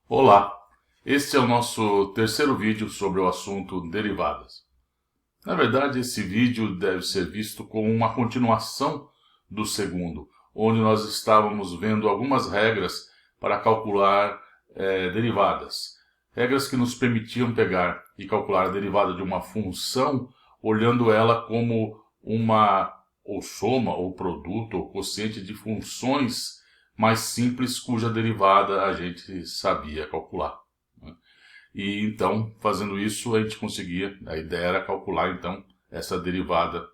Olá, este é o nosso terceiro vídeo sobre o assunto derivadas. Na verdade, esse vídeo deve ser visto como uma continuação do segundo, onde nós estávamos vendo algumas regras para calcular derivadas. Regras que nos permitiam pegar e calcular a derivada de uma função, olhando ela como uma ou soma, ou produto, ou quociente de funções mais simples, cuja derivada a gente sabia calcular, né? E então, fazendo isso, a gente conseguia, a ideia era calcular então essa derivada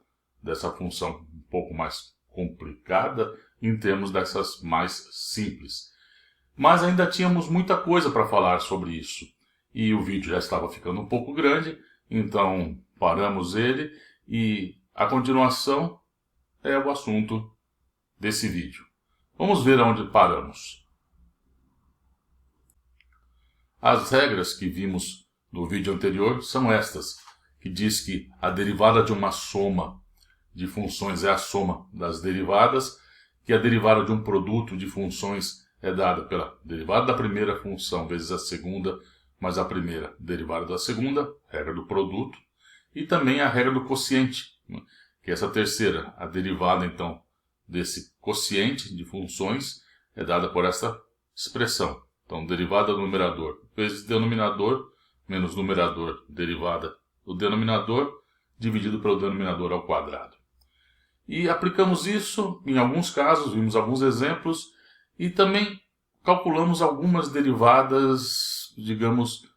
dessa função um pouco mais complicada em termos dessas mais simples. Mas ainda tínhamos muita coisa para falar sobre isso. E o vídeo já estava ficando um pouco grande, então paramos ele e a continuação é o assunto desse vídeo. Vamos ver onde paramos. As regras que vimos no vídeo anterior são estas, que diz que a derivada de uma soma de funções é a soma das derivadas, que a derivada de um produto de funções é dada pela derivada da primeira função vezes a segunda, mais a primeira derivada da segunda, regra do produto, e também a regra do quociente, que é essa terceira, a derivada então desse quociente de funções é dada por essa expressão. Então, derivada do numerador vezes denominador, menos numerador, derivada do denominador, dividido pelo denominador ao quadrado. E aplicamos isso em alguns casos, vimos alguns exemplos, e também calculamos algumas derivadas, digamos,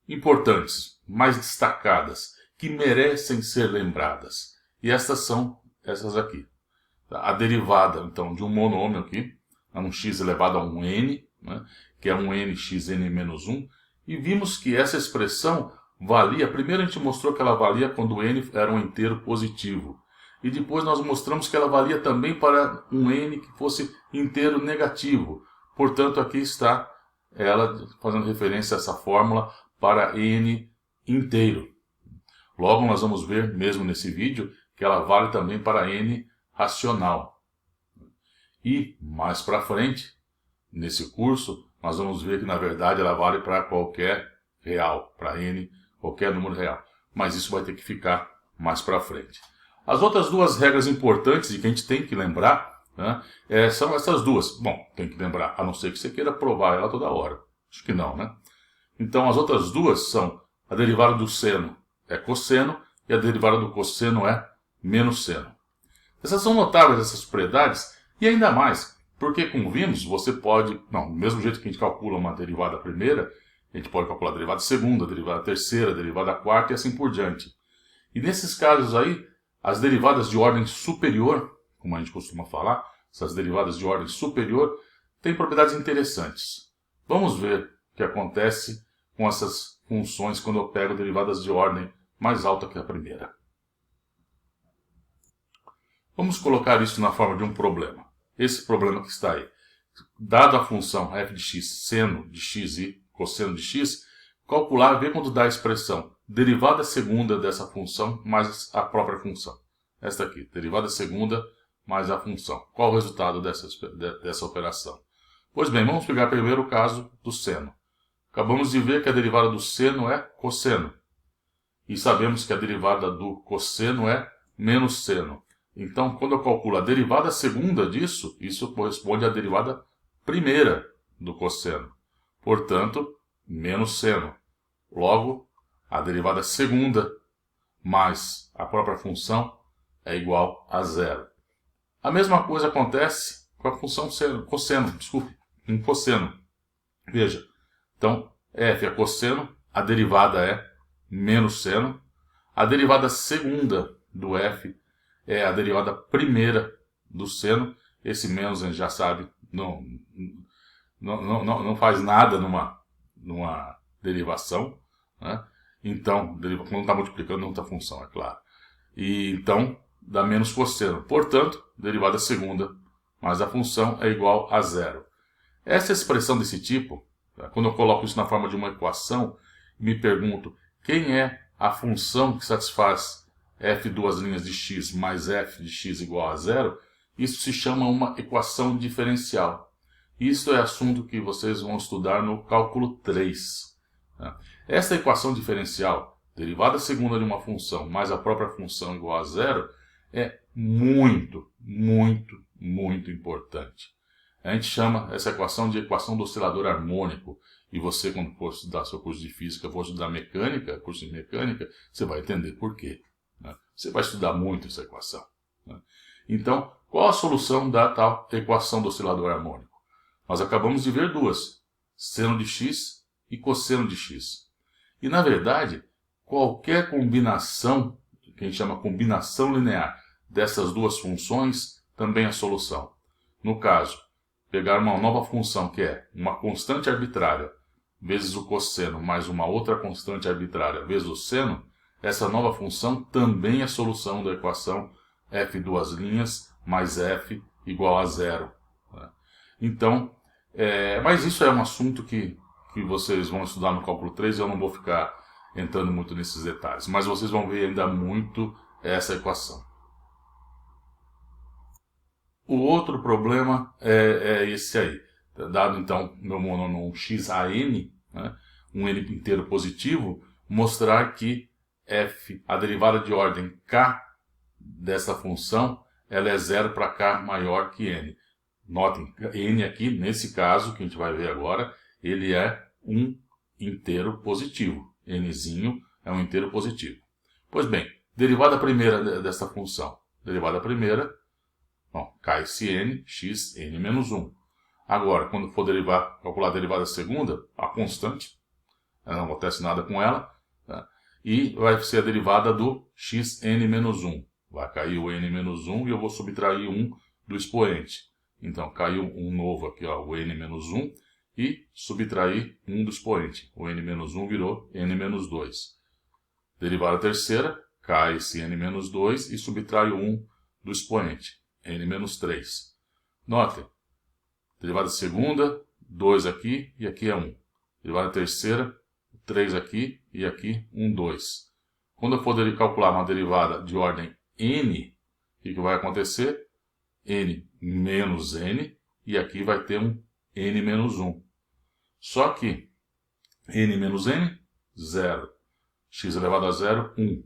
importantes, mais destacadas, que merecem ser lembradas. E estas são essas aqui. A derivada, então, de um monômio aqui, um x elevado a um n, né, que é um n x n menos 1, e vimos que essa expressão valia, primeiro a gente mostrou que ela valia quando o n era um inteiro positivo, e depois nós mostramos que ela valia também para um n que fosse inteiro negativo. Portanto, aqui está ela fazendo referência a essa fórmula para n inteiro. Logo nós vamos ver, mesmo nesse vídeo, que ela vale também para n racional. E mais para frente, nesse curso, nós vamos ver que na verdade ela vale para qualquer real, para n, qualquer número real. Mas isso vai ter que ficar mais para frente. As outras duas regras importantes e que a gente tem que lembrar, né, são essas duas. Bom, tem que lembrar, a não ser que você queira provar ela toda hora. Acho que não, né? Então as outras duas são a derivada do seno é cosseno e a derivada do cosseno é menos seno. Essas são notáveis, essas propriedades, e ainda mais, porque como vimos, você pode, do mesmo jeito que a gente calcula uma derivada primeira, a gente pode calcular a derivada segunda, a derivada terceira, a derivada quarta e assim por diante. E nesses casos aí, as derivadas de ordem superior, como a gente costuma falar, essas derivadas de ordem superior, têm propriedades interessantes. Vamos ver o que acontece com essas funções quando eu pego derivadas de ordem mais alta que a primeira. Vamos colocar isso na forma de um problema. Esse problema que está aí. Dado a função f de x, seno de x e cosseno de x, calcular, ver quando dá a expressão derivada segunda dessa função mais a própria função. Esta aqui, derivada segunda mais a função. Qual o resultado dessa operação? Pois bem, vamos pegar primeiro o caso do seno. Acabamos de ver que a derivada do seno é cosseno. E sabemos que a derivada do cosseno é menos seno. Então, quando eu calculo a derivada segunda disso, isso corresponde à derivada primeira do cosseno. Portanto, menos seno. Logo, a derivada segunda mais a própria função é igual a zero. A mesma coisa acontece com a função cosseno. Veja, então, f é cosseno, a derivada é menos seno. A derivada segunda do f é a derivada primeira do seno. Esse menos a gente já sabe, não faz nada numa derivação, né? Então, quando está multiplicando, não está função, é claro. E então, dá menos cosseno. Portanto, derivada segunda mais a função é igual a zero. Essa expressão desse tipo, quando eu coloco isso na forma de uma equação, me pergunto quem é a função que satisfaz f duas linhas de x mais f de x igual a zero, isso se chama uma equação diferencial. Isso é assunto que vocês vão estudar no cálculo 3. Essa equação diferencial, derivada segunda de uma função mais a própria função igual a zero, é muito, muito, muito importante. A gente chama essa equação de equação do oscilador harmônico. E você, quando for estudar seu curso de física, for estudar mecânica, curso de mecânica, você vai entender por quê. Você vai estudar muito essa equação. Então, qual a solução da tal equação do oscilador harmônico? Nós acabamos de ver duas, seno de x e cosseno de x. E, na verdade, qualquer combinação, que a gente chama combinação linear, dessas duas funções, também é solução. No caso, pegar uma nova função que é uma constante arbitrária vezes o cosseno mais uma outra constante arbitrária vezes o seno, essa nova função também é solução da equação f duas linhas mais f igual a zero. Então, mas isso é um assunto que vocês vão estudar no cálculo 3 e eu não vou ficar entrando muito nesses detalhes. Mas vocês vão ver ainda muito essa equação. O outro problema é esse aí. Dado então meu monômio xan, né, um n inteiro positivo, mostrar que f, a derivada de ordem k dessa função, ela é zero para k maior que n. Notem, n aqui, nesse caso, que a gente vai ver agora, ele é um inteiro positivo. Nzinho é um inteiro positivo. Pois bem, derivada primeira dessa função. Derivada primeira, k esse n, x, n menos 1. Agora, quando for calcular a derivada segunda, a constante, não acontece nada com ela, tá? E vai ser a derivada do xn menos 1. Vai cair o n menos 1 e eu vou subtrair 1 do expoente. Então, caiu um novo aqui, ó, o n menos 1, e subtrair 1 do expoente. O n menos 1 virou n menos 2. Derivada terceira, cai esse n menos 2 e subtrai o 1 do expoente, n menos 3. Notem, derivada segunda, 2 aqui e aqui é 1. Derivada terceira, 3 aqui e aqui 1, 2. Quando eu for calcular uma derivada de ordem n, o que vai acontecer? N menos n, e aqui vai ter um n menos 1. Só que n menos n, 0. X elevado a 0, 1.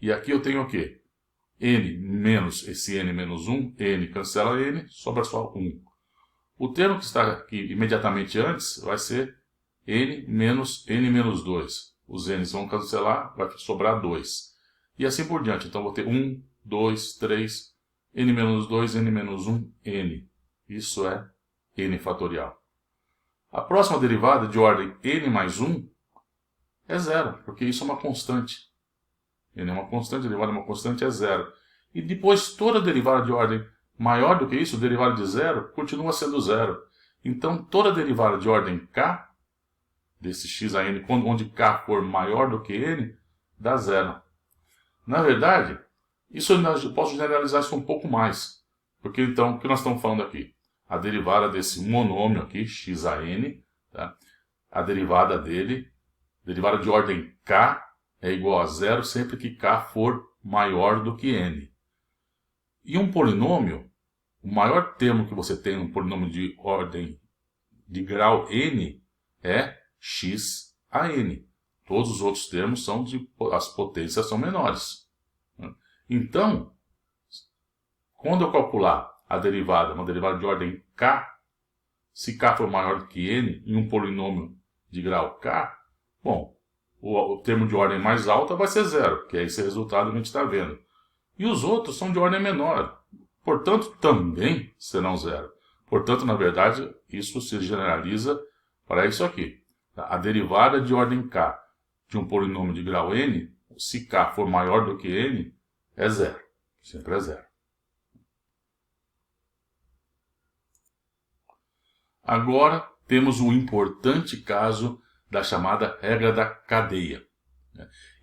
E aqui eu tenho o quê? N menos esse n menos 1, n cancela n, sobra só 1. O termo que está aqui imediatamente antes vai ser n menos n menos 2. Os n's vão cancelar, vai sobrar 2. E assim por diante. Então, vou ter 1, 2, 3, n menos 2, n menos 1, n. Isso é n fatorial. A próxima derivada de ordem n mais 1 é 0, porque isso é uma constante. N é uma constante, a derivada de uma constante é 0. E depois toda derivada de ordem maior do que isso, derivada de 0, continua sendo 0. Então, toda derivada de ordem k, desse x a n, onde k for maior do que n, dá 0. Na verdade, isso eu posso generalizar isso um pouco mais. Porque, então, o que nós estamos falando aqui? A derivada desse monômio aqui, x a n, tá? A derivada dele, derivada de ordem k, é igual a 0 sempre que k for maior do que n. E um polinômio, o maior termo que você tem num polinômio de ordem de grau n é x a n. Todos os outros termos são as potências são menores. Então, quando eu calcular a derivada, uma derivada de ordem k, se k for maior do que n em um polinômio de grau k, bom, o termo de ordem mais alta vai ser 0, que é esse resultado que a gente está vendo. E os outros são de ordem menor, portanto, também serão 0. Portanto, na verdade, isso se generaliza para isso aqui. A derivada de ordem k de um polinômio de grau n, se k for maior do que n, é 0. Sempre é 0. Agora, temos o importante caso da chamada regra da cadeia.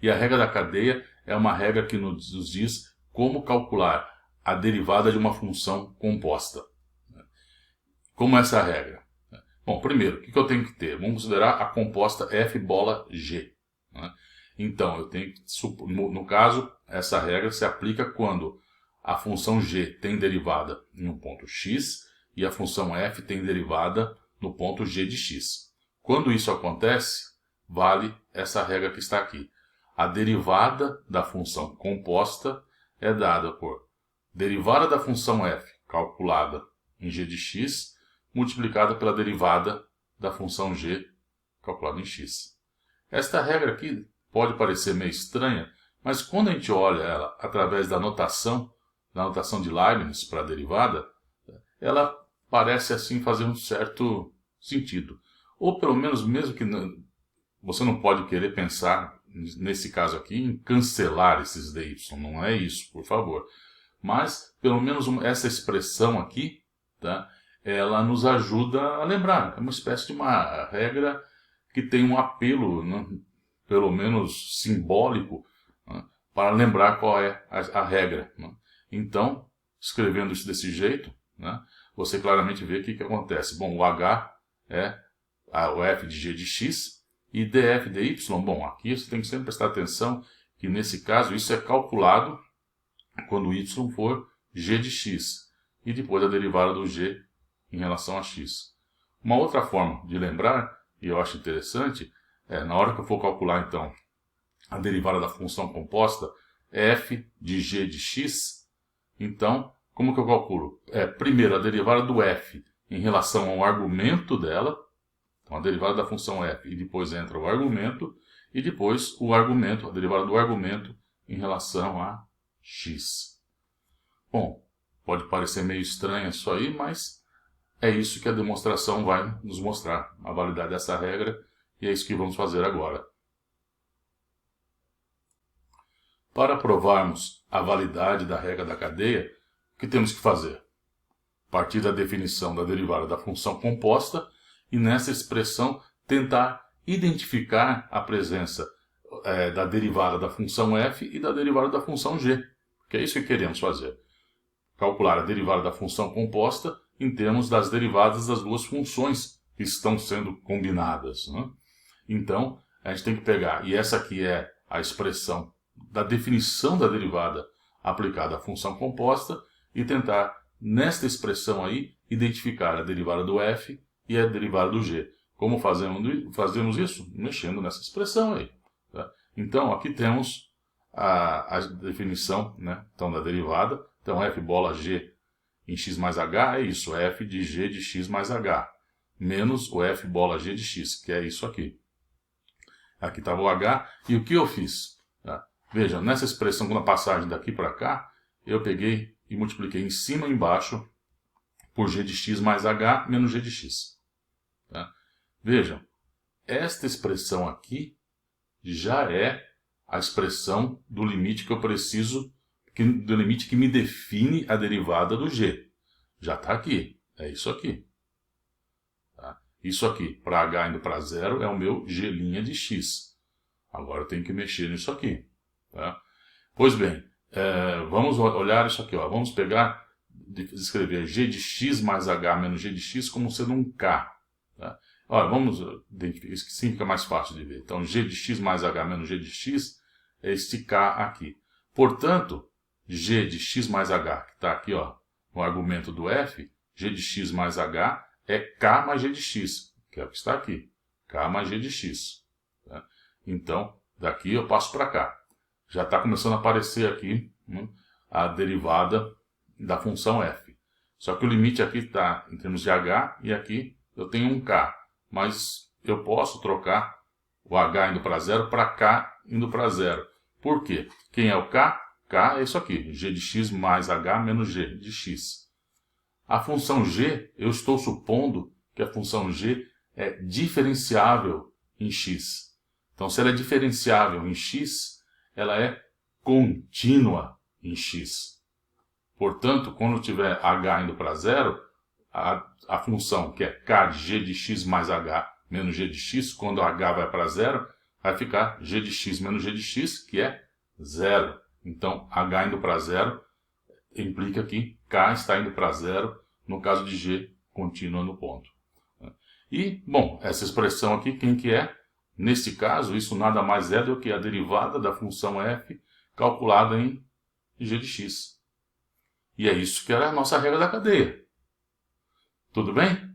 E a regra da cadeia é uma regra que nos diz como calcular a derivada de uma função composta. Como é essa regra? Bom, primeiro, o que eu tenho que ter? Vamos considerar a composta f bola g. Então, eu tenho que, no caso, essa regra se aplica quando a função g tem derivada em um ponto x e a função f tem derivada no ponto g de x. Quando isso acontece, vale essa regra que está aqui. A derivada da função composta é dada por derivada da função f calculada em g de x multiplicada pela derivada da função g calculada em x. Esta regra aqui pode parecer meio estranha, mas quando a gente olha ela através da notação de Leibniz para a derivada, ela parece assim fazer um certo sentido. Ou pelo menos, mesmo que você não pode querer pensar, nesse caso aqui, em cancelar esses dy, não é isso, por favor. Mas, pelo menos essa expressão aqui, tá, ela nos ajuda a lembrar. É uma espécie de uma regra que tem um apelo, né, pelo menos simbólico, né, para lembrar qual é a regra. Né. Então, escrevendo isso desse jeito, né, você claramente vê o que acontece. Bom, o h é o f de g de x e df de y. Bom, aqui você tem que sempre prestar atenção que nesse caso isso é calculado quando y for g de x e depois a derivada do g em relação a x. Uma outra forma de lembrar, e eu acho interessante, é na hora que eu for calcular então a derivada da função composta f de g de x, então como que eu calculo? Primeiro a derivada do f em relação ao argumento dela, então a derivada da função f e depois entra o argumento, e depois o argumento, a derivada do argumento em relação a x. Bom, pode parecer meio estranho isso aí, mas é isso que a demonstração vai nos mostrar, a validade dessa regra, e é isso que vamos fazer agora. Para provarmos a validade da regra da cadeia, o que temos que fazer? Partir da definição da derivada da função composta e nessa expressão tentar identificar a presença da derivada da função f e da derivada da função g, que é isso que queremos fazer. Calcular a derivada da função composta em termos das derivadas das duas funções que estão sendo combinadas, né? Então, a gente tem que pegar, e essa aqui é a expressão da definição da derivada aplicada à função composta, e tentar, nesta expressão aí, identificar a derivada do f e a derivada do g. Como fazemos isso? Mexendo nessa expressão aí. Tá? Então, aqui temos a definição, né, então, da derivada. Então, f bola g em x mais h é isso, f de g de x mais h, menos o f bola g de x, que é isso aqui. Aqui estava o h, e o que eu fiz? Tá? Veja, nessa expressão, na passagem daqui para cá, eu peguei e multipliquei em cima e embaixo por g de x mais h menos g de x. Tá? Vejam, esta expressão aqui já é a expressão do limite que eu preciso, do limite que me define a derivada do g. Já está aqui, é isso aqui. Tá? Isso aqui, para h indo para zero, é o meu g' de x. Agora eu tenho que mexer nisso aqui. Tá? Pois bem, vamos olhar isso aqui. Ó. Vamos pegar, escrever g de x mais h menos g de x como sendo um k. Tá? Olha, vamos identificar, isso que sim fica mais fácil de ver. Então, g de x mais h menos g de x é este k aqui. Portanto, g de x mais h, que está aqui ó, no argumento do f, g de x mais h é k mais g de x, que é o que está aqui. K mais g de x. Tá? Então, daqui eu passo para cá. Já está começando a aparecer aqui a derivada da função f. Só que o limite aqui está em termos de h e aqui eu tenho um k. Mas eu posso trocar o h indo para zero para k indo para zero. Por quê? Quem é o k? K é isso aqui, g de x mais h menos g de x. A função g, eu estou supondo que a função g é diferenciável em x. Então, se ela é diferenciável em x, ela é contínua em x. Portanto, quando eu tiver h indo para zero, a função que é k de g de x mais h menos g de x, quando h vai para zero, vai ficar g de x menos g de x, que é zero. Então, h indo para zero implica que k está indo para zero, no caso de g contínua no ponto. E, bom, essa expressão aqui, quem que é? Nesse caso, isso nada mais é do que a derivada da função f calculada em g de x. E é isso que era a nossa regra da cadeia. Tudo bem?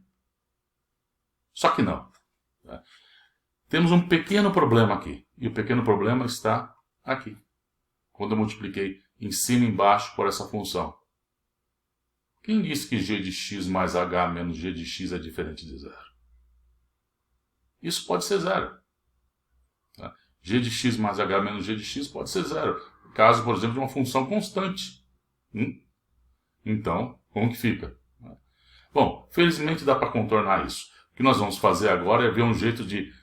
Só que não. Temos um pequeno problema aqui. E o pequeno problema está aqui. Quando eu multipliquei em cima e embaixo por essa função. Quem disse que g de x mais h menos g de x é diferente de zero? Isso pode ser zero. G de x mais h menos g de x pode ser zero. Caso, por exemplo, de uma função constante. Então, como que fica? Bom, felizmente dá para contornar isso. O que nós vamos fazer agora é ver um jeito de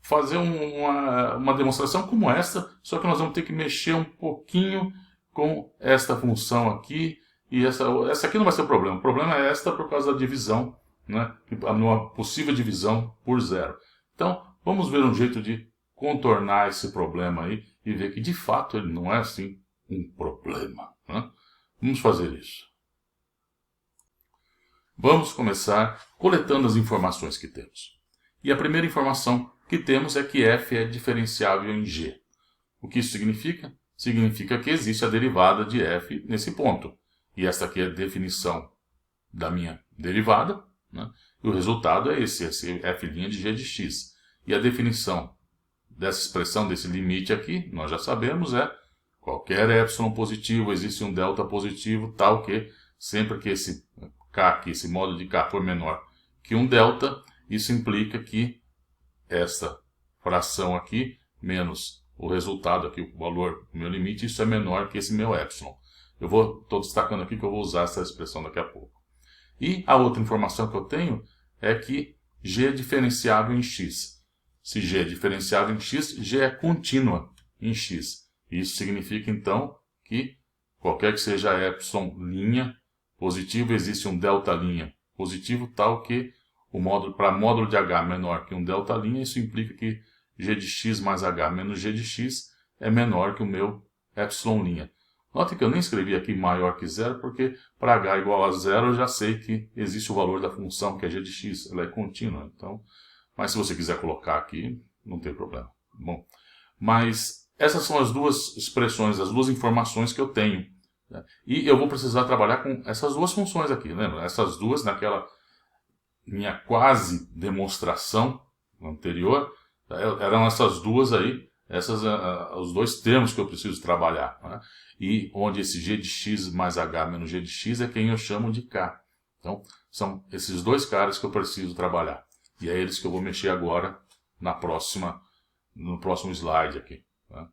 fazer uma demonstração como esta, só que nós vamos ter que mexer um pouquinho com esta função aqui, e essa aqui não vai ser o problema. O problema é esta por causa da divisão, né? Uma possível divisão por zero. Então, vamos ver um jeito de contornar esse problema aí e ver que de fato ele não é assim um problema, né? Vamos fazer isso. Vamos começar coletando as informações que temos. E a primeira informação que temos é que f é diferenciável em g. O que isso significa? Significa que existe a derivada de f nesse ponto. E esta aqui é a definição da minha derivada, né? E o resultado é esse f' de g de x. E a definição dessa expressão, desse limite aqui, nós já sabemos, é qualquer epsilon positivo, existe um delta positivo, tal que sempre que esse k aqui, esse módulo de k for menor que um delta, isso implica que essa fração aqui, menos o resultado aqui, o valor do meu limite, isso é menor que esse meu epsilon. Estou destacando aqui que eu vou usar essa expressão daqui a pouco. E a outra informação que eu tenho é que g é diferenciável em x. Se g é diferenciável em x, g é contínua em x. Isso significa, então, que qualquer que seja epsilon' positivo, existe um delta' positivo, tal que para módulo de h menor que um delta', isso implica que g de x mais h menos g de x é menor que o meu epsilon'. Note que eu nem escrevi aqui maior que zero, porque para h igual a zero eu já sei que existe o valor da função, que é g de x, ela é contínua. Então, mas se você quiser colocar aqui, não tem problema. Bom, mas essas são as duas expressões, as duas informações que eu tenho, né? E eu vou precisar trabalhar com essas duas funções aqui, lembra? Essas duas naquela minha quase demonstração anterior, eram essas duas aí, os dois termos que eu preciso trabalhar, né? E onde esse g de x mais h menos g de x é quem eu chamo de k. Então, são esses dois caras que eu preciso trabalhar. E é eles que eu vou mexer agora no próximo slide aqui, né?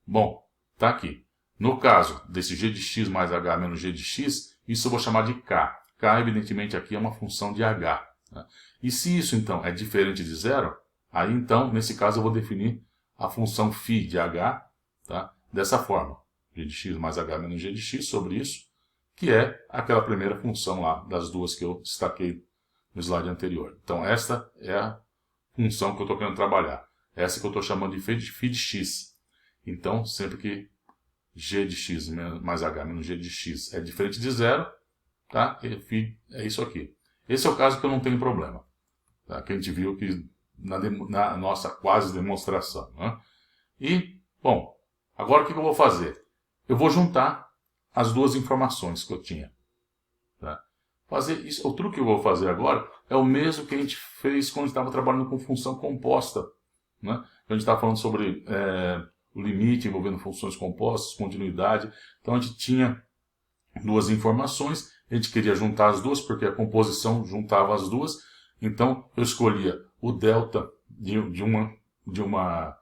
Bom, tá aqui. No caso desse g de x mais h menos g de x, isso eu vou chamar de k. K, evidentemente, aqui é uma função de h, né? E se isso, então, é diferente de zero, aí, então, nesse caso, eu vou definir a função φ de h, tá? Dessa forma. G de x mais h menos g de x sobre isso, que é aquela primeira função lá, das duas que eu destaquei no slide anterior. Então, esta é a função que eu estou querendo trabalhar. Essa que eu estou chamando de φ de x. Então, sempre que g de x mais h menos g de x é diferente de zero, tá? E φ é isso aqui. Esse é o caso que eu não tenho problema, tá? Que a gente viu que na nossa quase demonstração, né? E, bom, agora o que eu vou fazer? Eu vou juntar as duas informações que eu tinha, tá? Fazer isso, o truque que eu vou fazer agora é o mesmo que a gente fez quando estava trabalhando com função composta, né? A gente estava falando sobre o limite envolvendo funções compostas, continuidade. Então a gente tinha duas informações, a gente queria juntar as duas porque a composição juntava as duas. Então eu escolhia o delta de uma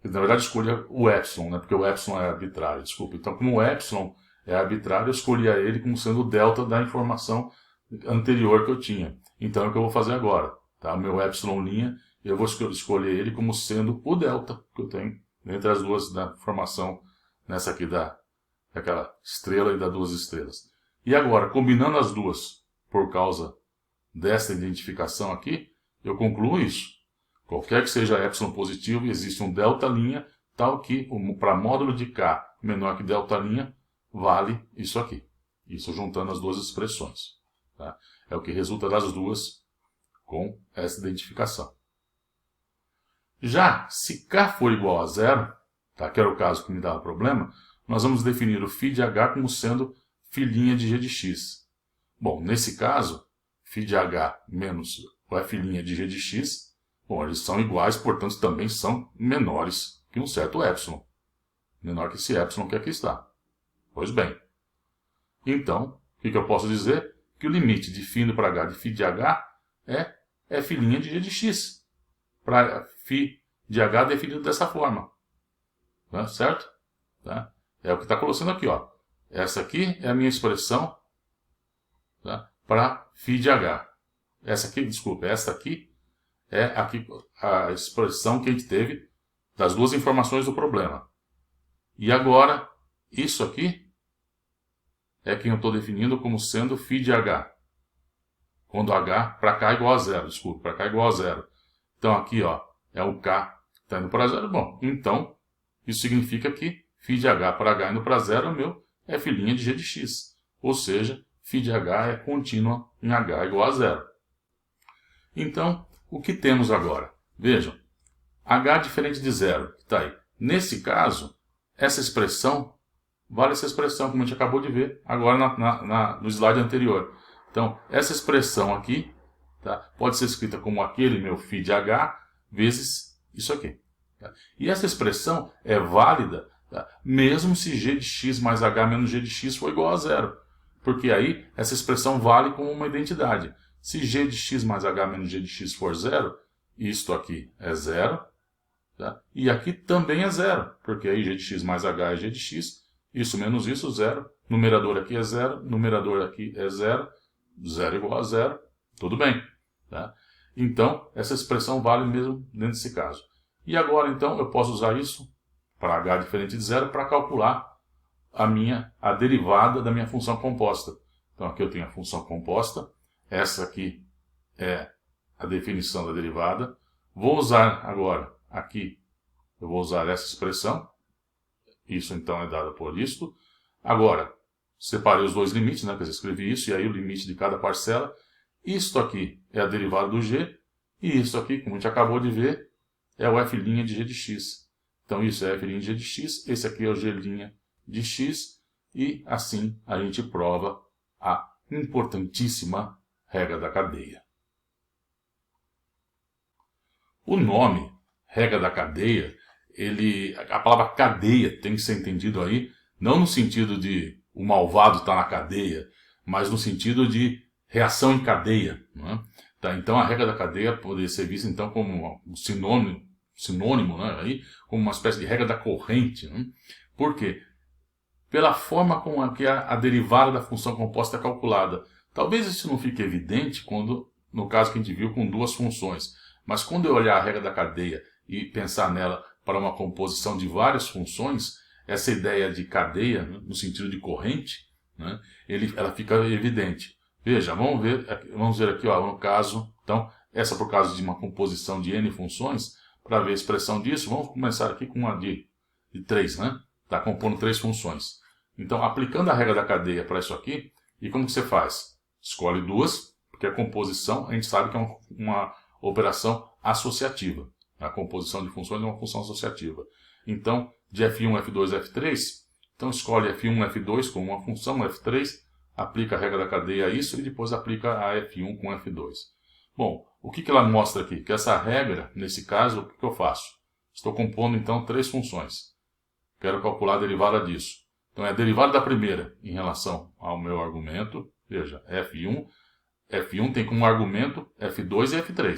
na verdade escolhia o epsilon, né? Porque o epsilon é arbitrário, desculpa. Então, como o epsilon é arbitrário, eu escolhia ele como sendo o delta da informação anterior que eu tinha. Então é o que eu vou fazer agora, tá? O meu epsilon', eu vou escolher ele como sendo o delta que eu tenho entre as duas da formação, nessa aqui daquela estrela e das duas estrelas. E agora, combinando as duas por causa dessa identificação aqui, eu concluo isso. Qualquer que seja epsilon positivo, existe um delta', tal que para módulo de k menor que delta', vale isso aqui. Isso juntando as duas expressões, tá? É o que resulta das duas com essa identificação. Já se k for igual a zero, tá? Que era o caso que me dava problema, nós vamos definir o φ de h como sendo filhinha de g de x. Bom, nesse caso, φ de h menos o f' de g de x, bom, eles são iguais, portanto também são menores que um certo epsilon. Menor que esse epsilon que aqui está. Pois bem. Então, o que eu posso dizer? Que o limite de φ indo para h de φ de h é f' de g de x. Para φ de h definido dessa forma. Tá? Certo? Tá? É o que está colocando aqui. Ó. Essa aqui é a minha expressão, tá? Para φ de h. Essa aqui, desculpa, essa aqui é a expressão que a gente teve das duas informações do problema. E agora, isso aqui é que eu estou definindo como sendo φ de h. Quando h para cá é igual a zero, desculpa, para cá é igual a zero. Então aqui, ó, é o k está indo para zero. Bom, então isso significa que φ de h para h indo para zero é o meu f' de g de x. Ou seja, φ de h é contínua em h igual a zero. Então, o que temos agora? Vejam, h diferente de zero, está aí. Nesse caso, essa expressão vale essa expressão, como a gente acabou de ver agora no slide anterior. Então, essa expressão aqui, tá, pode ser escrita como aquele meu φ de h vezes isso aqui. Tá? E essa expressão é válida, tá, mesmo se g de x mais h menos g de x for igual a zero. Porque aí essa expressão vale como uma identidade. Se g de x mais h menos g de x for zero, isto aqui é zero. Tá? E aqui também é zero, porque aí g de x mais h é g de x. Isso menos isso, zero. Numerador aqui é zero, numerador aqui é zero. Zero igual a zero, tudo bem. Tá? Então, essa expressão vale mesmo dentro desse caso. E agora, então, eu posso usar isso para h diferente de zero para calcular a derivada da minha função composta. Então, aqui eu tenho a função composta. Essa aqui é a definição da derivada. Vou usar agora, aqui, eu vou usar essa expressão. Isso, então, é dado por isto. Agora, separei os dois limites, né? Quer dizer, escrevi isso, e aí o limite de cada parcela. Isto aqui é a derivada do g, e isso aqui, como a gente acabou de ver, é o f' de g de x. Então, isso é f' de g de x, esse aqui é o g' de x, e assim a gente prova a importantíssima regra da cadeia. O nome, regra da cadeia, a palavra cadeia tem que ser entendido aí, não no sentido de o malvado está na cadeia, mas no sentido de reação em cadeia. Né? Tá, então a regra da cadeia poderia ser vista então como um sinônimo, né? Aí, como uma espécie de regra da corrente. Né? Por quê? Pela forma como a derivada da função composta é calculada. Talvez isso não fique evidente no caso que a gente viu com duas funções. Mas quando eu olhar a regra da cadeia e pensar nela para uma composição de várias funções, essa ideia de cadeia, né, no sentido de corrente, né, ela fica evidente. Veja, vamos ver aqui, ó, no caso, então, essa por causa de uma composição de n funções, para ver a expressão disso, vamos começar aqui com uma de 3, né? Está compondo 3 funções. Então, aplicando a regra da cadeia para isso aqui, e como que você faz? Escolhe duas, porque a composição, a gente sabe que é uma operação associativa. A composição de funções é uma função associativa. Então, de f1, f2, f3, então escolhe f1, f2 como uma função, f3, aplica a regra da cadeia a isso e depois aplica a f1 com f2. Bom, o que ela mostra aqui? Que essa regra, nesse caso, o que eu faço? Estou compondo, então, 3 funções. Quero calcular a derivada disso. Então, é a derivada da primeira em relação ao meu argumento. Veja, f1. f1 tem como argumento f2 e f3.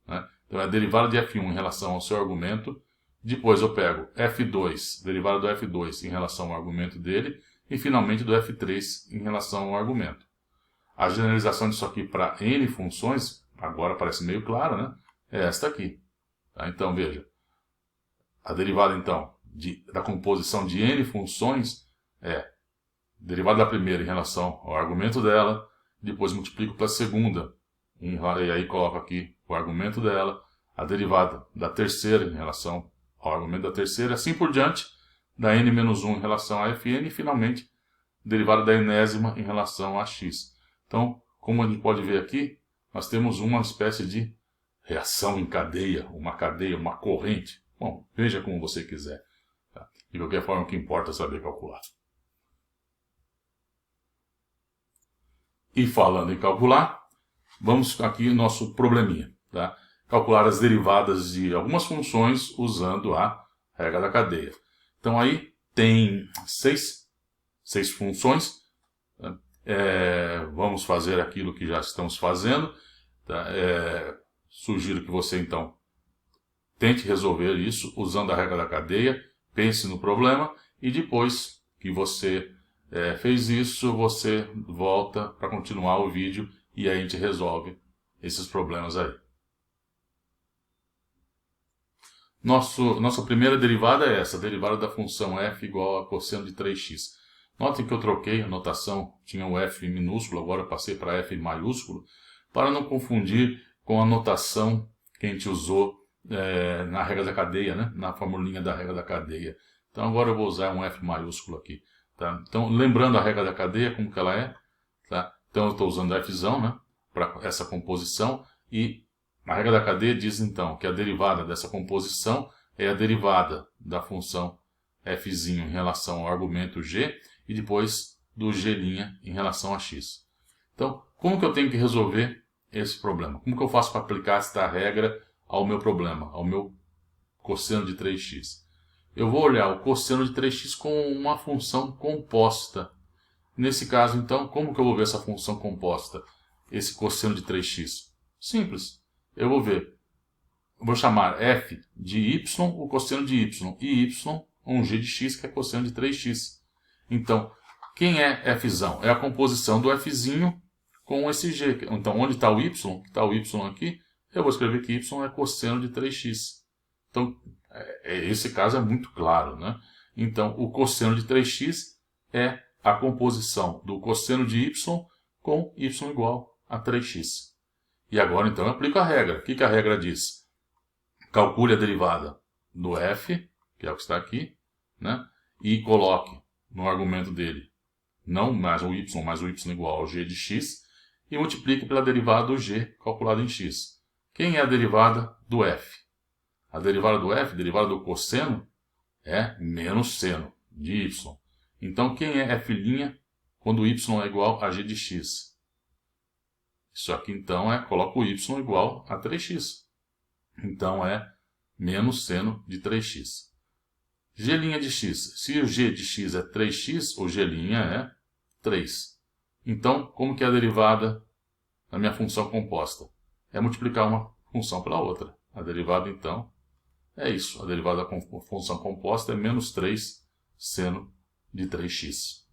Né? Então, é a derivada de f1 em relação ao seu argumento. Depois eu pego f2, derivada do f2 em relação ao argumento dele. E, finalmente, do f3 em relação ao argumento. A generalização disso aqui para n funções, agora parece meio claro, né? É esta aqui. Tá? Então, veja. A derivada, então, da composição de n funções é derivada da primeira em relação ao argumento dela, depois multiplico pela segunda, e aí coloco aqui o argumento dela, a derivada da terceira em relação ao argumento da terceira, assim por diante, da n-1 em relação a fn, e finalmente, derivada da enésima em relação a x. Então, como a gente pode ver aqui, nós temos uma espécie de reação em cadeia, uma corrente. Bom, veja como você quiser. De qualquer forma, o que importa é saber calcular. E falando em calcular, vamos aqui no nosso probleminha, tá? Calcular as derivadas de algumas funções usando a regra da cadeia. Então aí tem seis funções. Vamos fazer aquilo que já estamos fazendo. Tá? Sugiro que você então tente resolver isso usando a regra da cadeia, pense no problema e depois que você fez isso, você volta para continuar o vídeo e aí a gente resolve esses problemas aí. Nossa primeira derivada é essa, a derivada da função f igual a cosseno de 3x. Notem que eu troquei a notação, tinha o f minúsculo, agora passei para f maiúsculo, para não confundir com a notação que a gente usou na regra da cadeia, né? Na formulinha da regra da cadeia. Então agora eu vou usar um f maiúsculo aqui. Tá? Então, lembrando a regra da cadeia, como que ela é, tá? Então eu estou usando fzão, né, para essa composição, e a regra da cadeia diz então que a derivada dessa composição é a derivada da função f em relação ao argumento g e depois do g' em relação a x. Então, como que eu tenho que resolver esse problema? Como que eu faço para aplicar esta regra ao meu problema, ao meu cosseno de 3x? Eu vou olhar o cosseno de 3x como uma função composta. Nesse caso, então, como que eu vou ver essa função composta? Esse cosseno de 3x? Simples. Eu vou chamar f de y, o cosseno de y, e y, um g de x, que é cosseno de 3x. Então, quem é fzão? É a composição do fzinho com esse g. Então, onde está o y? Está o y aqui. Eu vou escrever que y é cosseno de 3x. Então, esse caso é muito claro, né? Então, o cosseno de 3x é a composição do cosseno de y com y igual a 3x. E agora, então, eu aplico a regra. O que a regra diz? Calcule a derivada do f, que é o que está aqui, né? E coloque no argumento dele não mais o y igual ao g de x, e multiplique pela derivada do g calculada em x. Quem é a derivada do f? A derivada do f, derivada do cosseno, é menos seno de y. Então, quem é f' quando y é igual a g de x? Isso aqui, então, coloca o y igual a 3x. Então, é menos seno de 3x. G' de x. Se o g de x é 3x, o g' é 3. Então, como que é a derivada da minha função composta? É multiplicar uma função pela outra. A derivada, então, é isso. A derivada da função composta é menos 3 seno de 3x.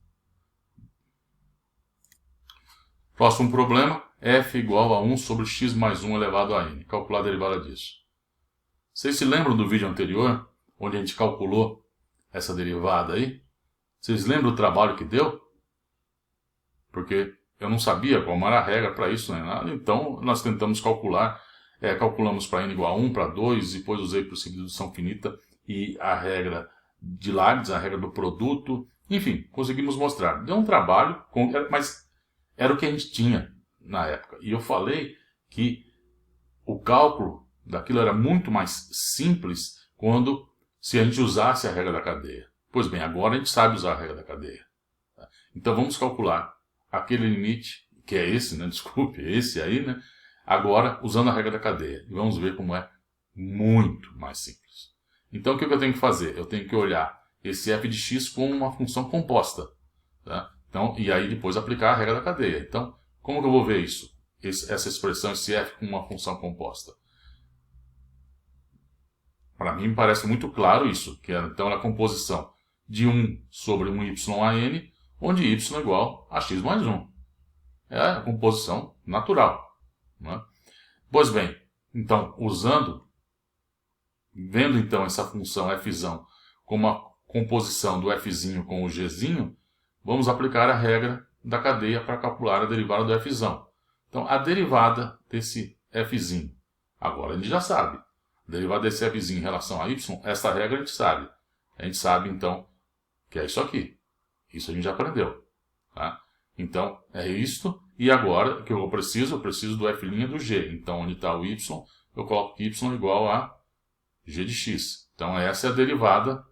Próximo problema, f igual a 1 sobre x mais 1 elevado a n. Calcular a derivada disso. Vocês se lembram do vídeo anterior, onde a gente calculou essa derivada aí? Vocês lembram do trabalho que deu? Porque eu não sabia qual era a regra para isso, nem nada. Então, nós tentamos calcular. Calculamos para n igual a 1, para 2, depois usei princípio de dedução finita e a regra de Leibniz, a regra do produto. Enfim, conseguimos mostrar. Deu um trabalho, mas era o que a gente tinha na época. E eu falei que o cálculo daquilo era muito mais simples se a gente usasse a regra da cadeia. Pois bem, agora a gente sabe usar a regra da cadeia. Então vamos calcular aquele limite, que é esse, né? Desculpe, esse aí, né? Agora, usando a regra da cadeia. E vamos ver como é muito mais simples. Então, o que eu tenho que fazer? Eu tenho que olhar esse f de x como uma função composta. Tá? Então, e aí depois aplicar a regra da cadeia. Então, como que eu vou ver isso? Essa expressão, esse f como uma função composta. Para mim, me parece muito claro isso. Que então, é a composição de 1 sobre um y a n, onde y é igual a x mais 1. É a composição natural. Né? Pois bem, então, vendo então essa função fzão como a composição do fzinho com o gzinho, vamos aplicar a regra da cadeia para calcular a derivada do fzão. Então, a derivada desse fzinho, agora a gente já sabe. A derivada desse fzinho em relação a y, essa regra a gente sabe. A gente sabe, então, que é isso aqui. Isso a gente já aprendeu. Tá? Então, é isto. E agora, o que eu preciso? Eu preciso do f' do g. Então, onde está o y, eu coloco que y igual a g de x. Então, essa é a derivada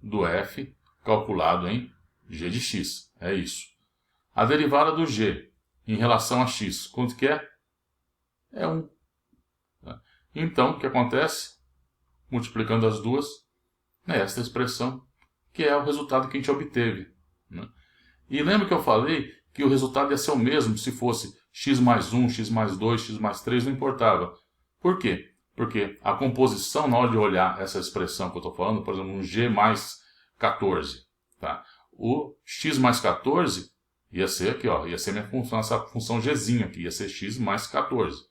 do f calculado em g de x. É isso. A derivada do g em relação a x, quanto que é? É 1. Então, o que acontece? Multiplicando as duas, é esta expressão, que é o resultado que a gente obteve. E lembra que eu falei que o resultado ia ser o mesmo se fosse x mais 1, x mais 2, x mais 3, não importava. Por quê? Porque a composição, na hora de olhar essa expressão que eu estou falando, por exemplo, um g mais 14, tá? O x mais 14 ia ser aqui, ó, ia ser minha função, essa função gzinha aqui, ia ser x mais 14.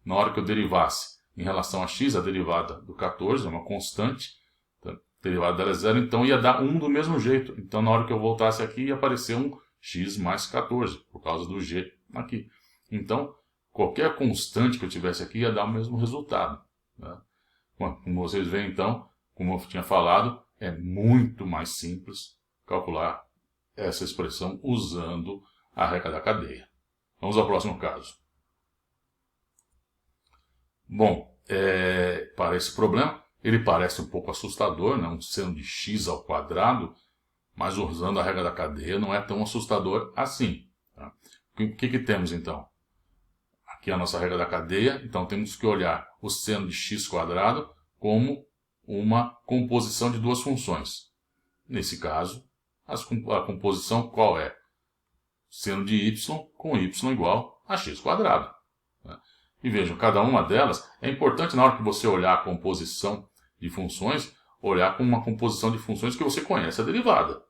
Na hora que eu derivasse em relação a x, a derivada do 14 é uma constante, tá? A derivada dela é zero, então ia dar 1 do mesmo jeito. Então, na hora que eu voltasse aqui, ia aparecer um x mais 14, por causa do g aqui. Então, qualquer constante que eu tivesse aqui ia dar o mesmo resultado. Né? Bom, como vocês veem, então, como eu tinha falado, é muito mais simples calcular essa expressão usando a regra da cadeia. Vamos ao próximo caso. Bom, para esse problema, ele parece um pouco assustador, né? Um seno de x ao quadrado, mas usando a regra da cadeia não é tão assustador assim. Tá? O que temos então? Aqui é a nossa regra da cadeia, então temos que olhar o seno de x quadrado como uma composição de duas funções. Nesse caso, a composição qual é? Seno de y com y igual a x quadrado. E vejam, cada uma delas, é importante na hora que você olhar a composição de funções, olhar com uma composição de funções que você conhece a derivada.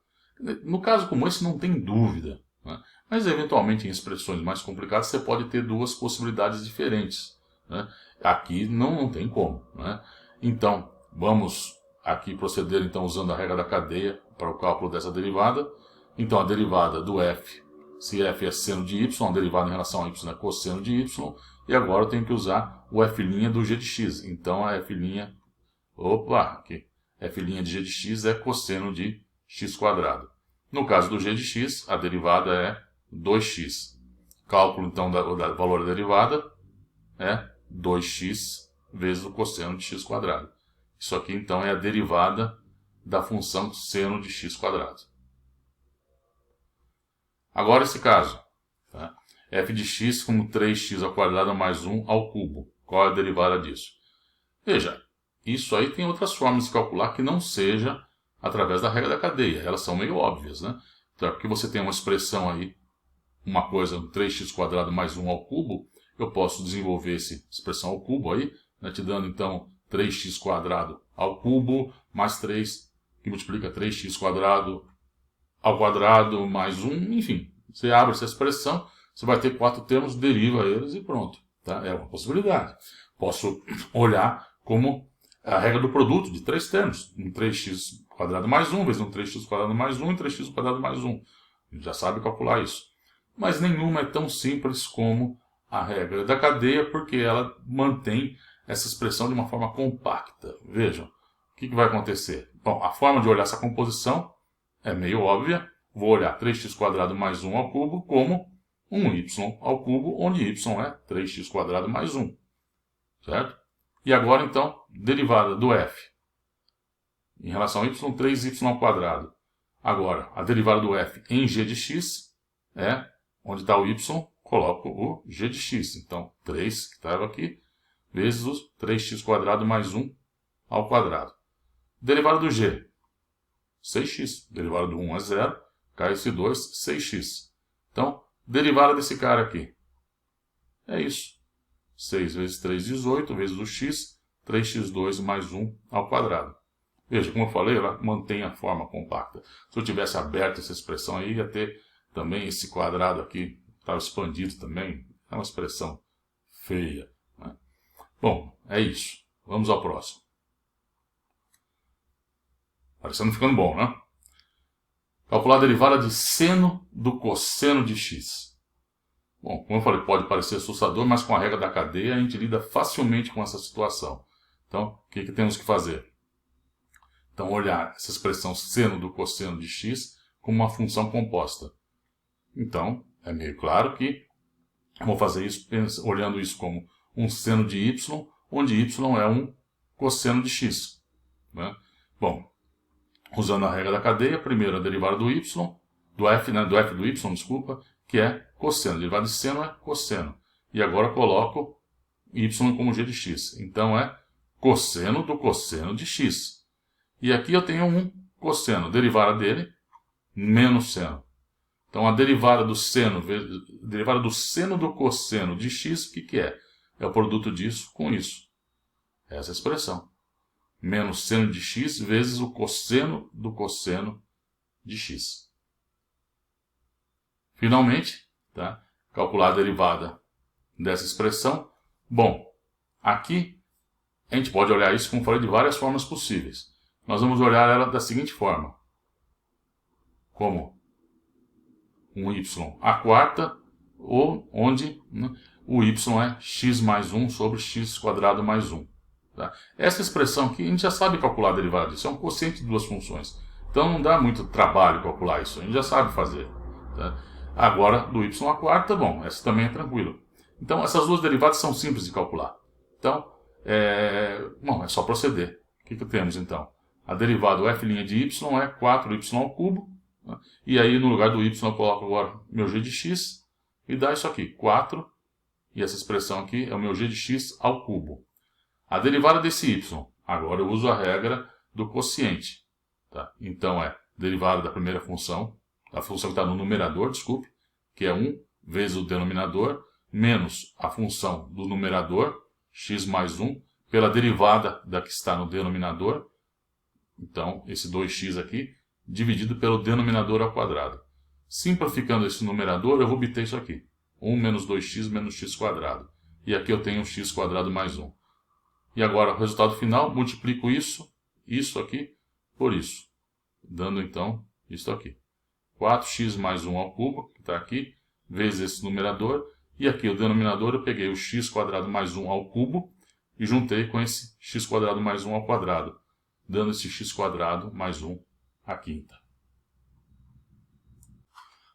No caso como esse não tem dúvida, né? Mas eventualmente em expressões mais complicadas você pode ter duas possibilidades diferentes, né? Aqui não tem como, né? Então, vamos aqui proceder então usando a regra da cadeia para o cálculo dessa derivada. Então a derivada do f, se f é seno de y, a derivada em relação a y é cosseno de y, e agora eu tenho que usar o f' do g de x. Então a f', aqui, f' de g de x é cosseno de x quadrado. No caso do g de x, a derivada é 2x. Cálculo então do valor da derivada é 2x vezes o cosseno de x quadrado. Isso aqui então é a derivada da função seno de x quadrado. Agora esse caso, tá? F de x como 3x ao quadrado mais 1 ao cubo. Qual é a derivada disso? Veja, isso aí tem outras formas de calcular que não seja através da regra da cadeia. Elas são meio óbvias, né? Então, porque você tem uma expressão aí, uma coisa, 3x quadrado mais 1 ao cubo, eu posso desenvolver essa expressão ao cubo aí, né, te dando então 3x quadrado ao cubo mais 3, que multiplica 3x quadrado ao quadrado mais 1, enfim. Você abre essa expressão, você vai ter 4 termos, deriva eles e pronto. Tá? É uma possibilidade. Posso olhar como a regra do produto de 3 termos. Um 3x quadrado mais 1 vezes um 3x quadrado mais 1 e 3x quadrado mais 1. A gente já sabe calcular isso. Mas nenhuma é tão simples como a regra da cadeia, porque ela mantém essa expressão de uma forma compacta. Vejam, o que vai acontecer? Bom, a forma de olhar essa composição é meio óbvia. Vou olhar 3x quadrado mais 1 ao cubo como 1y ao cubo, onde y é 3x quadrado mais 1. Certo? E agora, então, derivada do f em relação a y, 3y ao quadrado. Agora, a derivada do f em g de x é, onde está o y, coloco o g de x. Então, 3, que estava aqui, vezes os 3x quadrado mais 1 ao quadrado. Derivada do g, 6x. Derivada do 1 é 0, cai esse 2, 6x. Então, derivada desse cara aqui é isso. 6 vezes 3, 18, vezes o x, 3x2 mais 1 ao quadrado. Veja, como eu falei, ela mantém a forma compacta. Se eu tivesse aberto essa expressão aí, ia ter também esse quadrado aqui, estava expandido também. É uma expressão feia, né? Bom, é isso. Vamos ao próximo. Parecendo ficando bom, né? Calcular a derivada de seno do cosseno de x. Bom, como eu falei, pode parecer assustador, mas com a regra da cadeia a gente lida facilmente com essa situação. Então, o que temos que fazer? Então, olhar essa expressão seno do cosseno de x como uma função composta. Então, é meio claro que eu vou fazer isso olhando isso como um seno de y, onde y é um cosseno de x, né? Bom, usando a regra da cadeia, primeiro a derivada do y, do f, né, do f do y, desculpa, que é cosseno. A derivada de seno é cosseno. E agora coloco y como g de x. Então é cosseno do cosseno de x. E aqui eu tenho um cosseno, derivada dele, menos seno. Então a derivada do seno do cosseno de x, o que é? É o produto disso com isso. Essa expressão. Menos seno de x vezes o cosseno do cosseno de x. Finalmente, tá? Calcular a derivada dessa expressão. Bom, aqui a gente pode olhar isso, como falei, de várias formas possíveis. Nós vamos olhar ela da seguinte forma. Como um y à quarta, ou onde, né, o y é x mais 1 sobre x quadrado mais 1. Tá? Essa expressão aqui, a gente já sabe calcular a derivada disso, é um quociente de duas funções. Então não dá muito trabalho calcular isso, a gente já sabe fazer. Tá? Agora, do y à quarta, bom, essa também é tranquilo. Então essas duas derivadas são simples de calcular. Então, bom, é só proceder. O que temos então? A derivada do f' de y é 4y ao cubo. Né? E aí no lugar do y eu coloco agora meu g de x e dá isso aqui, 4. E essa expressão aqui é o meu g de x ao cubo. A derivada desse y, agora eu uso a regra do quociente. Tá? Então é derivada da primeira função, a função que está no numerador, desculpe, que é 1 vezes o denominador, menos a função do numerador, x mais 1, pela derivada da que está no denominador. Então, esse 2x aqui, dividido pelo denominador ao quadrado. Simplificando esse numerador, eu vou obter isso aqui. 1 menos 2x menos x quadrado. E aqui eu tenho x quadrado mais 1. E agora, o resultado final, multiplico isso aqui, por isso. Dando, então, isso aqui. 4x mais 1 ao cubo, que está aqui, vezes esse numerador. E aqui, o denominador, eu peguei o x quadrado mais 1 ao cubo e juntei com esse x quadrado mais 1 ao quadrado, dando esse x quadrado mais 1 à quinta.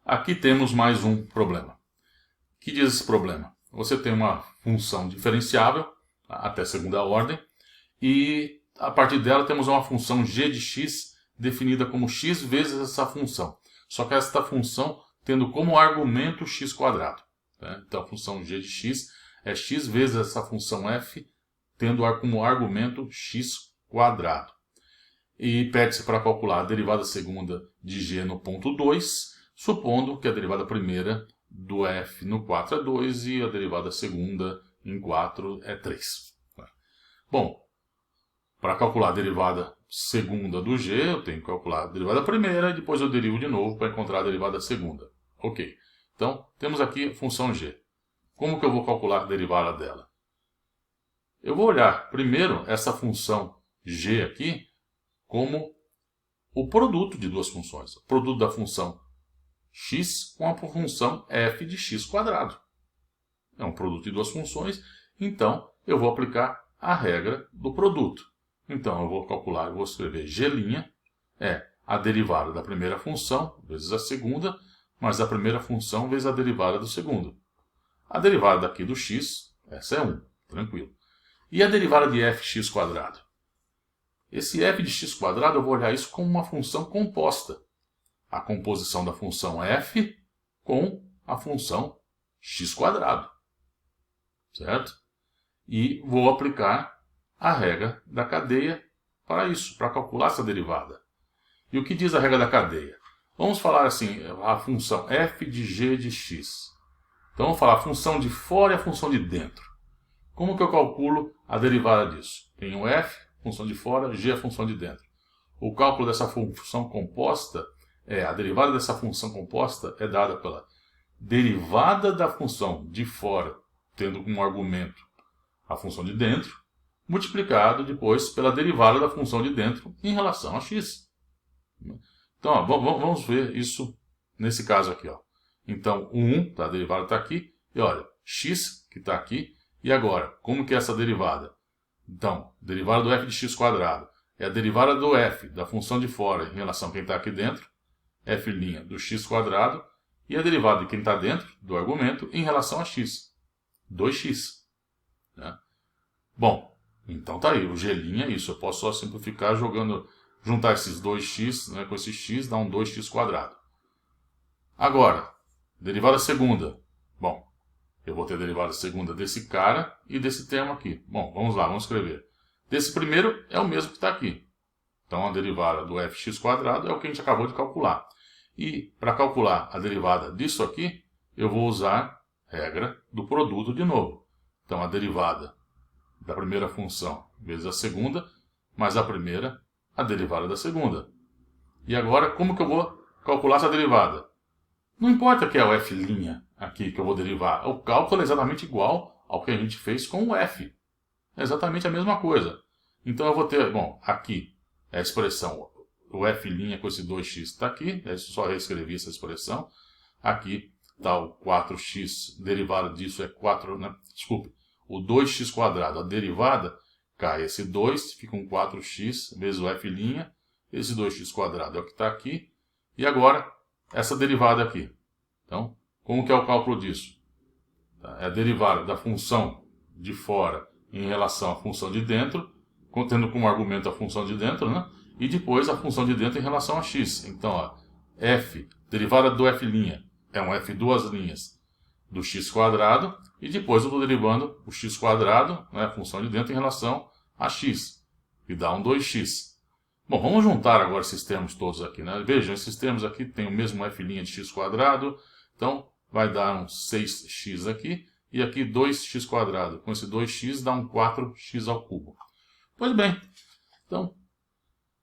Aqui temos mais um problema. O que diz esse problema? Você tem uma função diferenciável, até segunda ordem, e a partir dela temos uma função g de x definida como x vezes essa função. Só que esta função tendo como argumento x quadrado. Né? Então a função g de x é x vezes essa função f, tendo como argumento x quadrado. E pede-se para calcular a derivada segunda de g no ponto 2, supondo que a derivada primeira do f no 4 é 2 e a derivada segunda em 4 é 3. Bom, para calcular a derivada segunda do g, eu tenho que calcular a derivada primeira e depois eu derivo de novo para encontrar a derivada segunda. Ok. Então, temos aqui a função g. Como que eu vou calcular a derivada dela? Eu vou olhar primeiro essa função g aqui como o produto de duas funções. O produto da função x com a função f de x quadrado. É um produto de duas funções, então eu vou aplicar a regra do produto. Então eu vou calcular, eu vou escrever g' é a derivada da primeira função vezes a segunda, mais a primeira função vezes a derivada do segundo. A derivada daqui do x, essa é 1, tranquilo. E a derivada de fx quadrado? Esse f de x quadrado eu vou olhar isso como uma função composta. A composição da função f com a função x quadrado. Certo? E vou aplicar a regra da cadeia para isso, para calcular essa derivada. E o que diz a regra da cadeia? Vamos falar assim, a função f de g de x. Então vamos falar a função de fora e a função de dentro. Como que eu calculo a derivada disso? Tenho f, função de fora, g, a função de dentro. O cálculo dessa função composta a derivada dessa função composta é dada pela derivada da função de fora, tendo como argumento a função de dentro, multiplicado depois pela derivada da função de dentro em relação a x. Então, ó, vamos ver isso nesse caso aqui. Ó. Então, o 1, tá, a derivada está aqui, e olha, x que está aqui, e agora, como que é essa derivada? Então, derivada do f de x quadrado é a derivada do f, da função de fora, em relação a quem está aqui dentro, f' do x quadrado, e a derivada de quem está dentro, do argumento, em relação a x, 2x. Né? Bom, então tá aí, o g' é isso. Eu posso só simplificar jogando juntar esses 2x, né, com esse x, dá um 2x². Agora, derivada segunda. Bom, eu vou ter a derivada segunda desse cara e desse termo aqui. Bom, vamos lá, vamos escrever. Desse primeiro é o mesmo que está aqui. Então, a derivada do fx² é o que a gente acabou de calcular. E, para calcular a derivada disso aqui, eu vou usar a regra do produto de novo. Então, a derivada da primeira função vezes a segunda, mais a primeira, a derivada da segunda. E agora, como que eu vou calcular essa derivada? Não importa que é o f' aqui que eu vou derivar. O cálculo é exatamente igual ao que a gente fez com o f. É exatamente a mesma coisa. Então, eu vou ter, bom, aqui é a expressão, o f' com esse 2x está aqui, eu só reescrevi essa expressão. Aqui está o 4x, derivada disso é 4, né? Desculpe, o 2x², a derivada, cai esse 2, fica um 4x vezes o f', esse 2x² é o que está aqui. E agora, essa derivada aqui. Então, como que é o cálculo disso? É a derivada da função de fora em relação à função de dentro, tendo como argumento a função de dentro, né? E depois a função de dentro em relação a x. Então, ó, f, derivada do f' é um f duas linhas do x², e depois eu estou derivando o x², né, a função de dentro em relação a x, e dá um 2x. Bom, vamos juntar agora esses termos todos aqui, né? Vejam, esses termos aqui têm o mesmo f' de x², então vai dar um 6x aqui, e aqui 2x². Com esse 2x dá um 4x². Pois bem, então,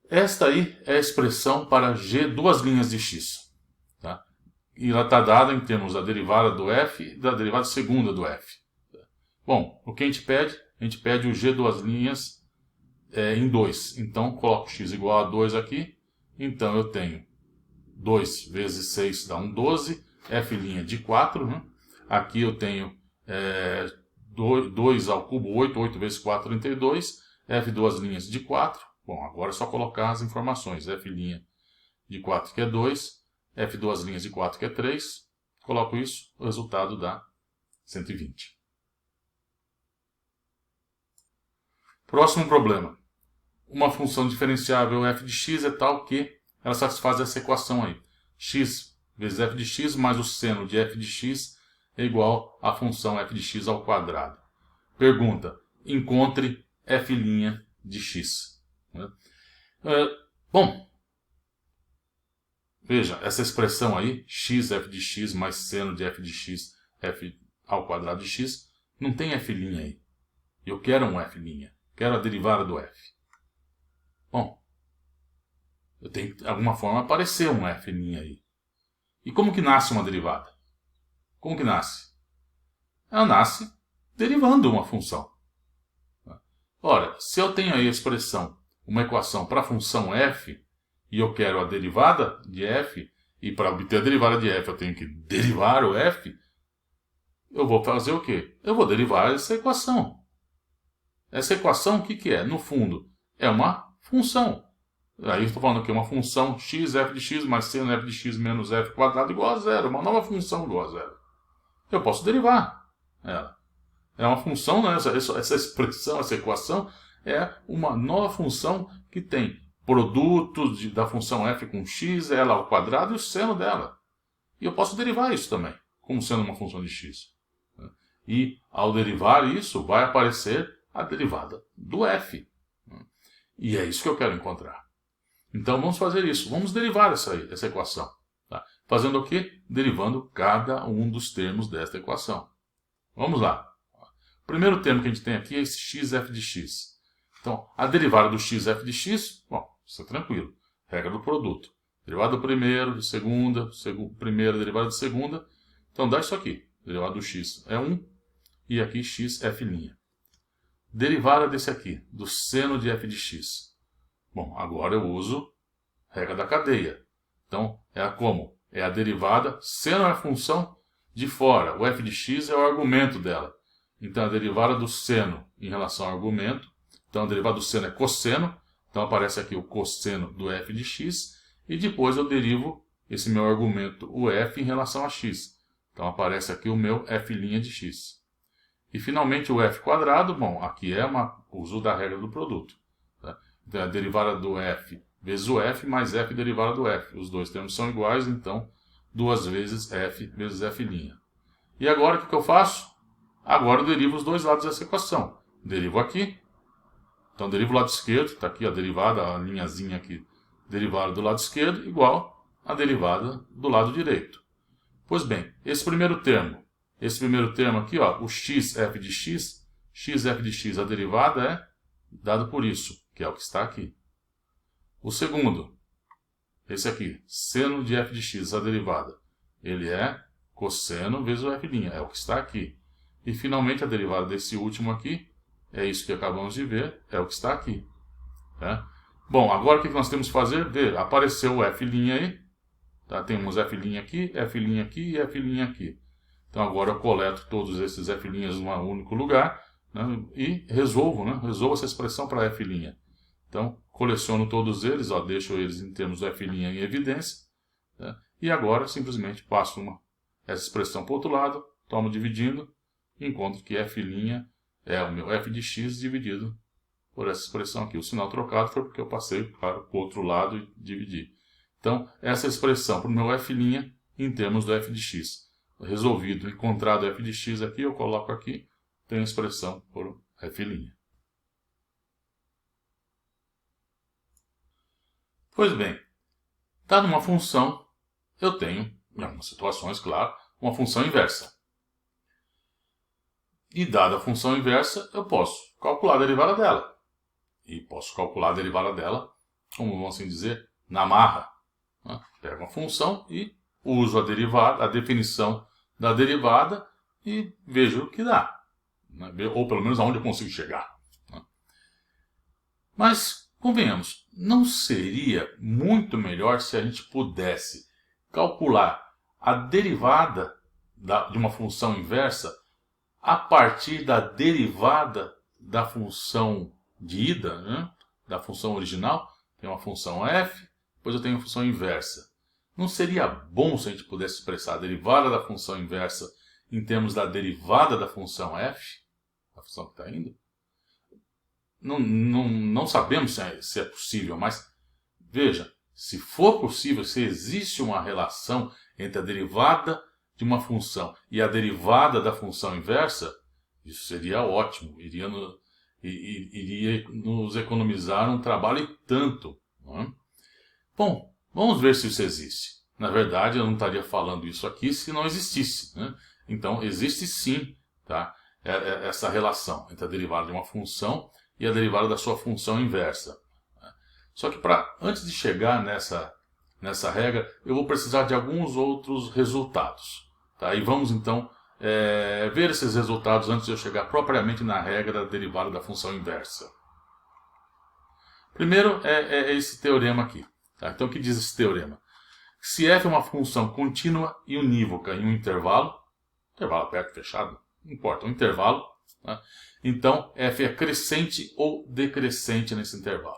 esta aí é a expressão para g duas linhas de x. Tá? E ela está dada em termos da derivada do f e da derivada segunda do f. Bom, o que a gente pede? A gente pede o g duas linhas em 2. Então, coloco x igual a 2 aqui. Então, eu tenho 2 vezes 6 dá um 12. F' de 4. Né? Aqui eu tenho 2 ao cubo, 8. 8 vezes 4, 32. F duas linhas de 4. Bom, agora é só colocar as informações. F' de 4 que é 2. F duas linhas de 4 que é 3. Coloco isso, o resultado dá 120. Próximo problema. Uma função diferenciável f de x é tal que ela satisfaz essa equação aí. X vezes f de x mais o seno de f de x é igual à função f de x ao quadrado. Pergunta, encontre f' de x. Bom, veja, essa expressão aí, x f de x mais seno de f de x, f ao quadrado de x, não tem f' aí. Eu quero um f', quero a derivada do f. Bom, eu tenho que de alguma forma aparecer um f' aí. E como que nasce uma derivada? Como que nasce? Ela nasce derivando uma função. Ora, se eu tenho aí a expressão, uma equação para a função f, e eu quero a derivada de f, e para obter a derivada de f eu tenho que derivar o f, eu vou fazer o quê? Eu vou derivar essa equação. Essa equação, o que é? No fundo, é uma função. Aí eu estou falando que é uma função x, f de x mais seno f de x menos f² igual a zero. Uma nova função igual a zero. Eu posso derivar ela. É uma função, né? Essa expressão, essa equação é uma nova função que tem produto da função f com x, ela ao quadrado e o seno dela. E eu posso derivar isso também, como sendo uma função de x. E ao derivar isso, vai aparecer a derivada do f. E é isso que eu quero encontrar. Então vamos fazer isso. Vamos derivar essa equação. Tá? Fazendo o quê? Derivando cada um dos termos desta equação. Vamos lá. O primeiro termo que a gente tem aqui é esse x f de x. Então, a derivada do x f de x, bom, isso é tranquilo. Regra do produto. Derivada do primeiro, de segunda, primeira, derivada de segunda. Então, dá isso aqui. Derivada do x é 1 e aqui x f'. Derivada desse aqui, do seno de f de x. Bom, agora eu uso regra da cadeia. Então, como? É a derivada, seno é a função de fora, o f de x é o argumento dela. Então, a derivada do seno em relação ao argumento. Então, a derivada do seno é cosseno. Então, aparece aqui o cosseno do f de x. E depois eu derivo esse meu argumento, o f, em relação a x. Então, aparece aqui o meu f' de x. E, finalmente, o f², bom, aqui é o uso da regra do produto. Tá? Então, a derivada do f vezes o f mais f derivada do f. Os dois termos são iguais, então 2 vezes f vezes f'. E agora o que eu faço? Agora eu derivo os dois lados dessa equação. Derivo aqui. Então derivo o lado esquerdo, está aqui a derivada, a linhazinha aqui, derivada do lado esquerdo, igual a derivada do lado direito. Pois bem, esse primeiro termo aqui, ó, o x f de x f de x, a derivada é dada por isso, que é o que está aqui. O segundo, esse aqui, seno de f de x, a derivada, ele é cosseno vezes o f', é o que está aqui. E finalmente a derivada desse último aqui, é isso que acabamos de ver, é o que está aqui. Tá? Bom, agora o que nós temos que fazer? Ver, apareceu o f' aí, tá? Temos f' aqui e f' aqui. Então agora eu coleto todos esses f' em um único lugar, né? E resolvo, né? Resolvo essa expressão para f'. Então coleciono todos eles, ó, deixo eles em termos do f' em evidência, né? E agora simplesmente passo essa expressão para o outro lado, tomo dividindo, e encontro que f' é o meu f de x dividido por essa expressão aqui. O sinal trocado foi porque eu passei para o outro lado e dividi. Então, essa expressão para o meu f' em termos do f de x. Resolvido, encontrado f de x aqui, eu coloco aqui, tenho a expressão por f'. Pois bem, dada uma função, eu tenho, em algumas situações, claro, uma função inversa. E dada a função inversa, eu posso calcular a derivada dela. E posso calcular a derivada dela, como vamos assim dizer, na marra. Né? Pego uma função e uso a derivada, a definição da derivada e vejo o que dá. Né? Ou pelo menos aonde eu consigo chegar. Né? Mas, convenhamos, não seria muito melhor se a gente pudesse calcular a derivada de uma função inversa a partir da derivada da função de ida, né? Da função original? Tem uma função f, depois eu tenho uma função inversa. Não seria bom se a gente pudesse expressar a derivada da função inversa em termos da derivada da função f? A função que está indo? Não sabemos se é possível, mas veja, se for possível, se existe uma relação entre a derivada de uma função e a derivada da função inversa, isso seria ótimo, iria nos economizar um trabalho e tanto. Não é? Bom, vamos ver se isso existe. Na verdade, eu não estaria falando isso aqui se não existisse. Né? Então, existe sim, tá? Essa relação entre a derivada de uma função e a derivada da sua função inversa. Só que antes de chegar nessa regra, eu vou precisar de alguns outros resultados. Tá? E vamos então ver esses resultados antes de eu chegar propriamente na regra da derivada da função inversa. Primeiro é esse teorema aqui. Tá? Então o que diz esse teorema? Se f é uma função contínua e unívoca em um intervalo aberto, fechado, não importa, um intervalo, tá? Então f é crescente ou decrescente nesse intervalo.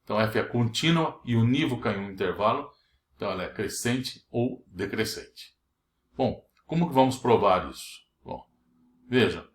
Então f é contínua e unívoca em um intervalo, então ela é crescente ou decrescente. Bom, como que vamos provar isso? Bom, veja,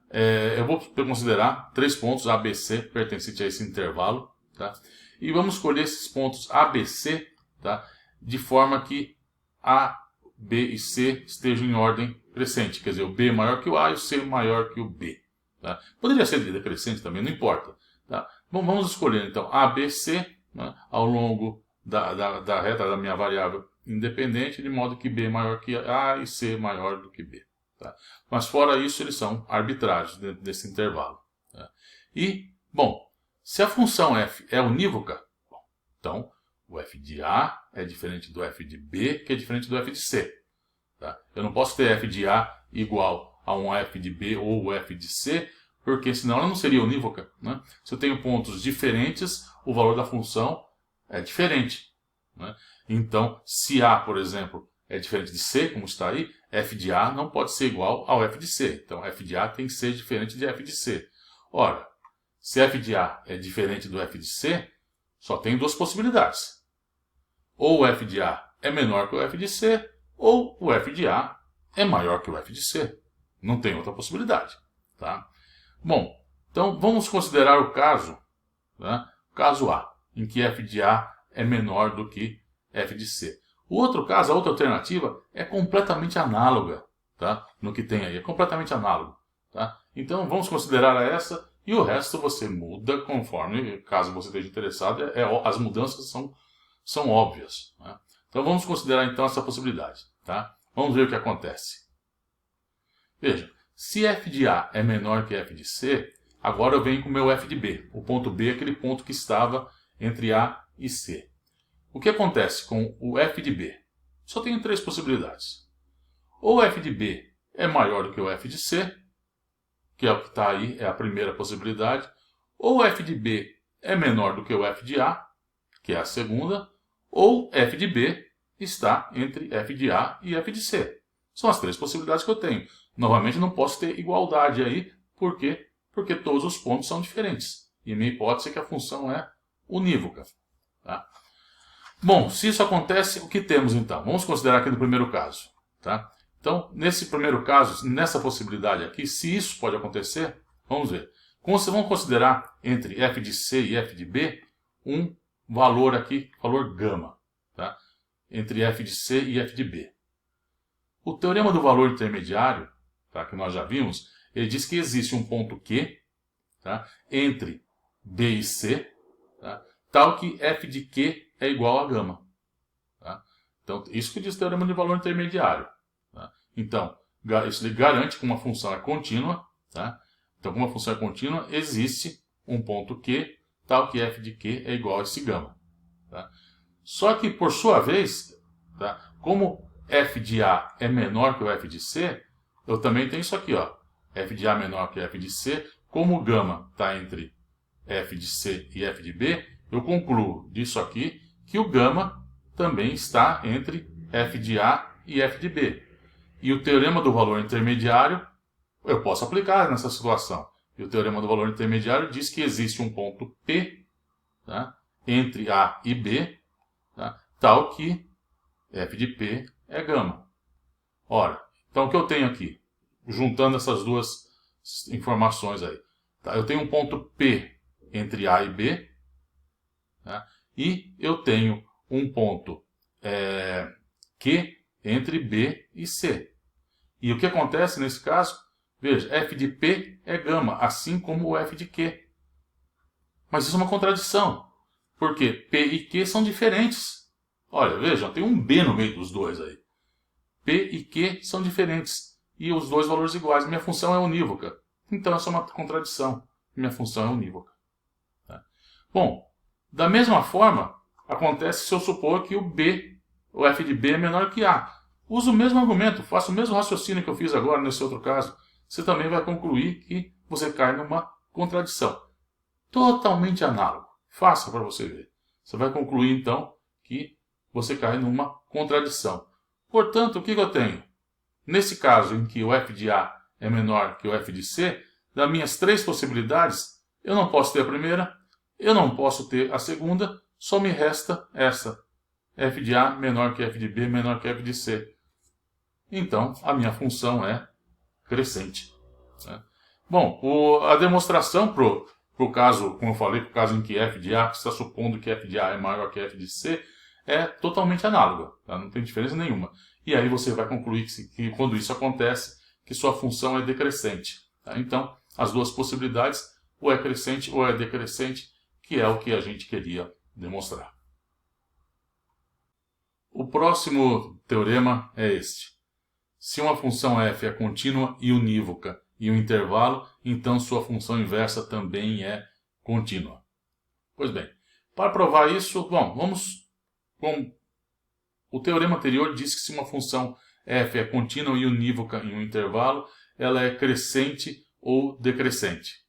eu vou considerar 3 pontos A, B, C pertencentes a esse intervalo, tá? E vamos escolher esses pontos A, B, C, tá? De forma que A, B e C estejam em ordem crescente, quer dizer, o B maior que o A e o C maior que o B. Tá? Poderia ser decrescente também, não importa. Tá? Bom, vamos escolher então A, B, C, né, ao longo da reta da minha variável independente, de modo que B maior que A e C maior do que B. Tá? Mas fora isso, eles são arbitrários dentro desse intervalo. Tá? E, bom, se a função f é unívoca, então o f de A é diferente do f de B, que é diferente do f de C. Tá? Eu não posso ter f de A igual a um f de B ou o f de C, porque senão ela não seria unívoca. Né? Se eu tenho pontos diferentes, o valor da função é diferente. Né? Então, se A, por exemplo, é diferente de C, como está aí, f de A não pode ser igual ao f de C. Então, f de A tem que ser diferente de f de C. Ora, se f de A é diferente do f de C, só tem duas possibilidades. Ou o f de A é menor que o f de C, ou o f de A é maior que o f de C. Não tem outra possibilidade. Tá? Bom, então vamos considerar o caso, né, caso A, em que f de A é menor do que f de c. O outro caso, a outra alternativa, é completamente análoga, tá? No que tem aí, é completamente análogo, tá? Então vamos considerar essa e o resto você muda conforme, caso você esteja interessado, as mudanças são óbvias, né? Então vamos considerar então essa possibilidade, tá? Vamos ver o que acontece. Veja, se f de A é menor que f de C, agora eu venho com o meu f de B. O ponto B é aquele ponto que estava entre A e C. O que acontece com o f de B? Só tenho três possibilidades. Ou o f de B é maior do que o f de C, que é o que está aí, é a primeira possibilidade. Ou o f de B é menor do que o f de A, que é a segunda. Ou f de B está entre f de A e f de C. São as três possibilidades que eu tenho. Novamente, não posso ter igualdade aí. Por quê? Porque todos os pontos são diferentes. E a minha hipótese é que a função é unívoca, tá? Bom, se isso acontece, o que temos então? Vamos considerar aqui no primeiro caso, tá? Então, nesse primeiro caso, nessa possibilidade aqui, se isso pode acontecer, vamos ver. Vamos considerar entre f de C e f de B um valor aqui, valor gama, tá? Entre f de C e f de B. O teorema do valor intermediário, tá, que nós já vimos, ele diz que existe um ponto Q, tá, entre B e C, tá, tal que f de Q é igual a gama. Tá? Então, isso que diz o teorema de valor intermediário. Tá? Então, isso garante que uma função é contínua. Tá? Então, como uma função é contínua, existe um ponto Q, tal que f de Q é igual a esse gama. Tá? Só que, por sua vez, tá, como f de A é menor que o f de C, eu também tenho isso aqui, ó, f de A menor que f de C. Como o gama está entre f de C e f de B, eu concluo disso aqui que o gama também está entre f de A e f de B. E o teorema do valor intermediário eu posso aplicar nessa situação. E o teorema do valor intermediário diz que existe um ponto P, tá, entre A e B, tá, tal que f de P é gama. Ora, então o que eu tenho aqui? Juntando essas duas informações aí. Tá, eu tenho um ponto P entre A e B, tá, e eu tenho um ponto Q entre B e C. E o que acontece nesse caso? Veja, f de P é gama, assim como o f de Q. Mas isso é uma contradição, porque P e Q são diferentes. Olha, veja, tem um B no meio dos dois aí. P e Q são diferentes, e os dois valores iguais. Minha função é unívoca. Então, essa é uma contradição. Minha função é unívoca. Tá? Bom, da mesma forma, acontece se eu supor que o f de B é menor que A. Uso o mesmo argumento, faço o mesmo raciocínio que eu fiz agora nesse outro caso. Você também vai concluir que você cai numa contradição. Totalmente análogo. Faça para você ver. Você vai concluir, então, que você cai numa contradição. Portanto, o que eu tenho? Nesse caso em que o f de A é menor que o f de C, das minhas três possibilidades, eu não posso ter a primeira, eu não posso ter a segunda, só me resta essa. F de A menor que f de B menor que f de C. Então, a minha função é crescente. Né? Bom, a demonstração para o caso, como eu falei, para o caso em que f de A, que está supondo que f de A é maior que f de C, é totalmente análoga, tá? Não tem diferença nenhuma. E aí você vai concluir que quando isso acontece, que sua função é decrescente. Tá? Então, as duas possibilidades, ou é crescente ou é decrescente, que é o que a gente queria demonstrar. O próximo teorema é este. Se uma função f é contínua e unívoca em um intervalo, então sua função inversa também é contínua. Pois bem, para provar isso, o teorema anterior diz que se uma função f é contínua e unívoca em um intervalo, ela é crescente ou decrescente.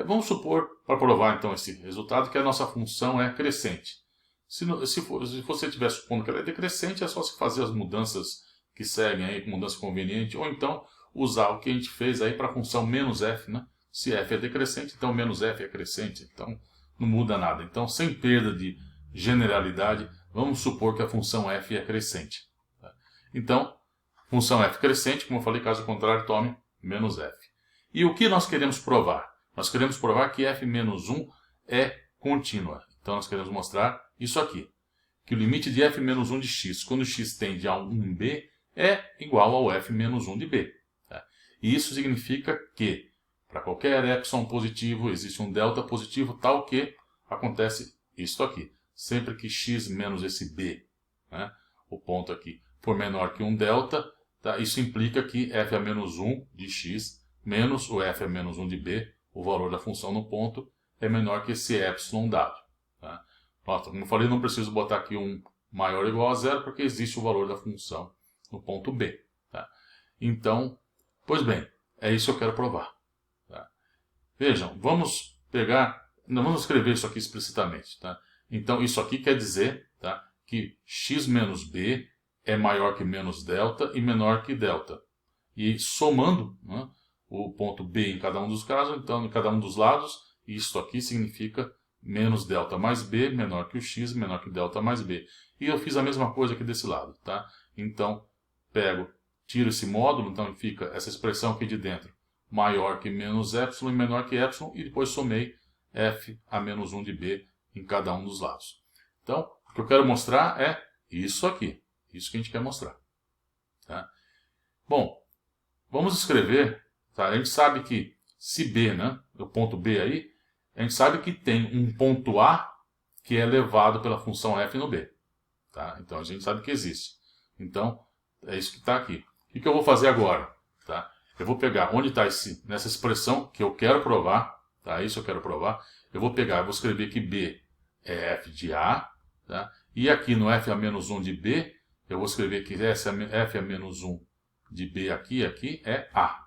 Vamos supor, para provar então esse resultado, que a nossa função é crescente. Se você estiver supondo que ela é decrescente, é só se fazer as mudanças que seguem aí, com mudança conveniente, ou então usar o que a gente fez aí para a função menos f, né? Se f é decrescente, então menos f é crescente, então não muda nada. Então, sem perda de generalidade, vamos supor que a função f é crescente. Tá? Então, função f crescente, como eu falei, caso contrário, tome menos f. E o que nós queremos provar? Nós queremos provar que f menos 1 é contínua. Então, nós queremos mostrar isso aqui. que o limite de f menos 1 de x, quando x tende a 1b, é igual ao f menos 1 de b. Tá? E isso significa que, para qualquer epsilon positivo, existe um delta positivo, tal que acontece isto aqui. Sempre que x menos esse b, né, o ponto aqui, for menor que um delta, tá, isso implica que f a menos 1 de x menos o f a menos 1 de b, o valor da função no ponto, é menor que esse epsilon dado. Tá? Pronto, como eu falei, não preciso botar aqui um maior ou igual a zero, porque existe o valor da função no ponto B. Tá? Então, pois bem, é isso que eu quero provar. Tá? Vejam, vamos escrever isso aqui explicitamente. Tá? Então, isso aqui quer dizer, tá, que x menos b é maior que menos delta e menor que delta. E somando, né, o ponto B em cada um dos casos, então em cada um dos lados, isso aqui significa menos delta mais b menor que o x, menor que delta mais b. E eu fiz a mesma coisa aqui desse lado. Tá? Então, tiro esse módulo, então fica essa expressão aqui de dentro, maior que menos epsilon e menor que epsilon, e depois somei f a menos 1 de b em cada um dos lados. Então, o que eu quero mostrar é isso aqui. Isso que a gente quer mostrar. Tá? Bom, vamos escrever. Tá? A gente sabe que se b, né, o ponto B aí, a gente sabe que tem um ponto A que é elevado pela função f no b. Tá? Então, a gente sabe que existe. Então, é isso que está aqui. O que eu vou fazer agora? Tá? Eu vou pegar onde está nessa expressão que eu quero provar. Tá? Isso eu quero provar. Eu vou pegar, vou escrever que b é f de A. Tá? E aqui no f a menos 1 de b, eu vou escrever que f a menos 1 de b aqui é A.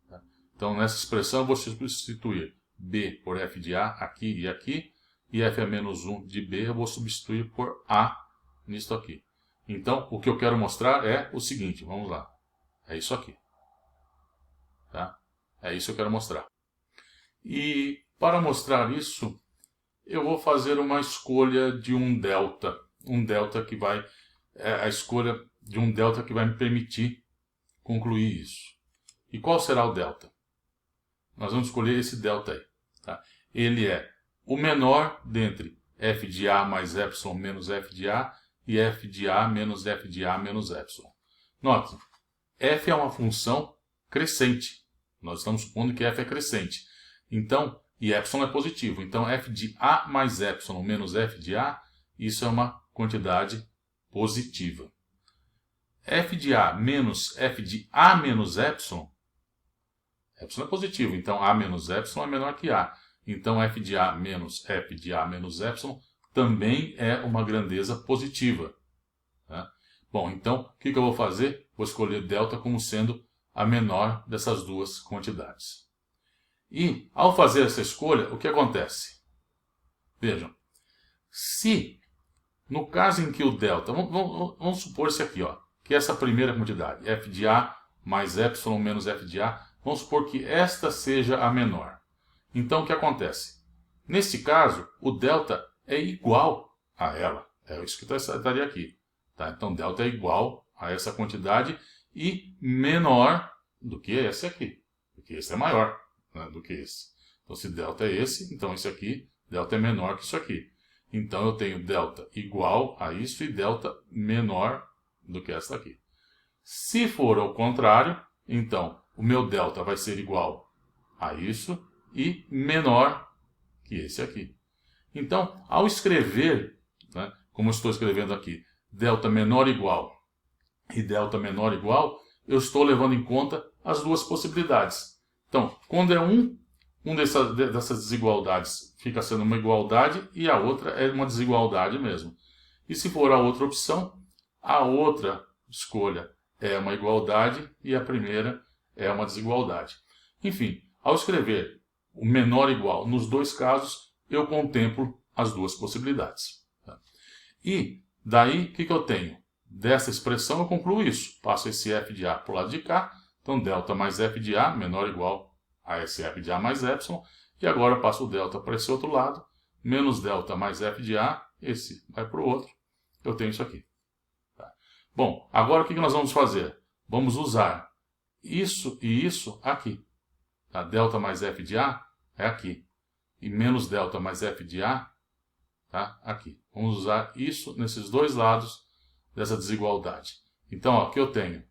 Tá? Então, nessa expressão, eu vou substituir b por f de A aqui e aqui. E f a menos 1 de b eu vou substituir por A nisto aqui. Então, o que eu quero mostrar é o seguinte. Vamos lá. É isso aqui. Tá? É isso que eu quero mostrar. E para mostrar isso, eu vou fazer uma escolha de um delta. Um delta que vai... a escolha de um delta que vai me permitir concluir isso. E qual será o delta? Nós vamos escolher esse delta aí. Tá? Ele é o menor dentre f de A mais epsilon menos f de A e f de A menos f de A menos epsilon. Note, f é uma função crescente. Nós estamos supondo que f é crescente. Então, e epsilon é positivo. Então, f de A mais epsilon menos f de A, isso é uma quantidade positiva. F de A menos f de A menos epsilon, epsilon é positivo. Então, A menos epsilon é menor que A. Então, f de A menos f de A menos epsilon também é uma grandeza positiva. Tá? Bom, então, o que eu vou fazer? Vou escolher delta como sendo a menor dessas duas quantidades. E, ao fazer essa escolha, o que acontece? Vejam, se, no caso em que o delta, vamos supor isso aqui, ó, que essa primeira quantidade, f de A mais epsilon menos f de A, vamos supor que esta seja a menor. Então, o que acontece? Neste caso, o delta é igual a ela. É isso que estaria aqui. Tá? Então, delta é igual a essa quantidade e menor do que esse aqui. Porque esse é maior, né, do que esse. Então, se delta é esse, então esse aqui, delta é menor que isso aqui. Então, eu tenho delta igual a isso e delta menor do que essa aqui. Se for ao contrário, então, o meu delta vai ser igual a isso e menor que esse aqui. Então, ao escrever, né, como eu estou escrevendo aqui, delta menor igual e delta menor igual, eu estou levando em conta as duas possibilidades. Então, quando é dessas desigualdades fica sendo uma igualdade e a outra é uma desigualdade mesmo. E se for a outra opção, a outra escolha é uma igualdade e a primeira é uma desigualdade. Enfim, ao escrever o menor igual nos dois casos, eu contemplo as duas possibilidades. Tá? E daí, o que eu tenho? Dessa expressão eu concluo isso. Passo esse f de A para o lado de cá. Então, delta mais f de A menor ou igual a esse f de A mais epsilon. E agora eu passo o delta para esse outro lado. Menos delta mais f de A. Esse vai para o outro. Eu tenho isso aqui. Tá? Bom, agora o que nós vamos fazer? Vamos usar isso e isso aqui. Tá? Delta mais f de A é aqui. E menos delta mais f de A, tá? Aqui. Vamos usar isso nesses dois lados dessa desigualdade. Então, ó, aqui eu tenho,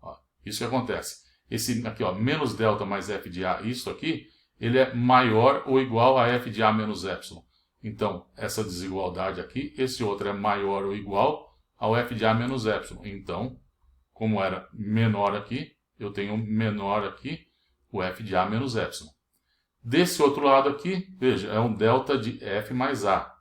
ó, isso que acontece. Esse aqui, ó, menos delta mais f de a, isso aqui, ele é maior ou igual a f de a menos epsilon. Então, essa desigualdade aqui, esse outro é maior ou igual ao f de a menos epsilon. Então, como era menor aqui, eu tenho menor aqui o f de a menos epsilon. Desse outro lado aqui, veja, é um delta de f mais a.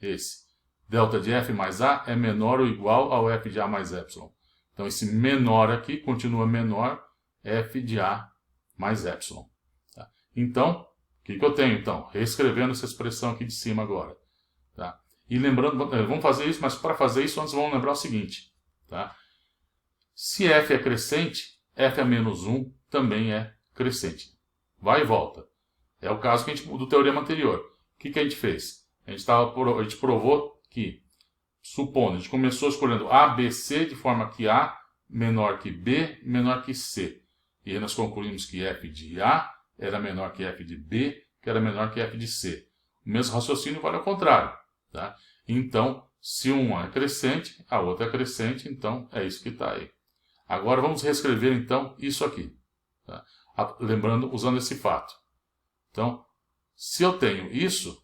Esse. Delta de f mais a é menor ou igual ao f de a mais epsilon. Então, esse menor aqui continua menor f de a mais epsilon. Tá? Então, o que eu tenho? Então, reescrevendo essa expressão aqui de cima agora. Tá? E lembrando, vamos fazer isso, mas para fazer isso, antes vamos lembrar o seguinte. Tá? Se f é crescente, f a menos 1 também é crescente. Vai e volta. É o caso que do teorema anterior. O que a gente fez? A gente provou que, supondo, a gente começou escolhendo A, B, C, de forma que A menor que B, menor que C. E aí nós concluímos que f de A era menor que f de B, que era menor que f de C. O mesmo raciocínio vale ao contrário. Tá? Então, se uma é crescente, a outra é crescente, então é isso que está aí. Agora vamos reescrever então isso aqui. Tá? Lembrando, usando esse fato. Então, se eu tenho isso,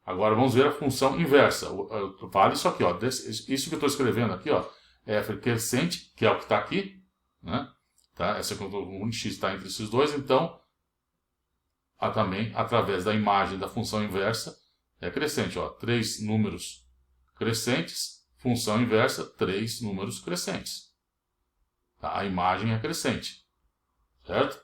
agora vamos ver a função inversa. Vale isso aqui, ó, isso que eu estou escrevendo aqui, ó, f crescente, que é o que está aqui, né? Tá? Essa conjunto x está entre esses dois, então, também, através da imagem da função inversa, é crescente. Ó, 3 números crescentes, função inversa, 3 números crescentes. Tá? A imagem é crescente, certo?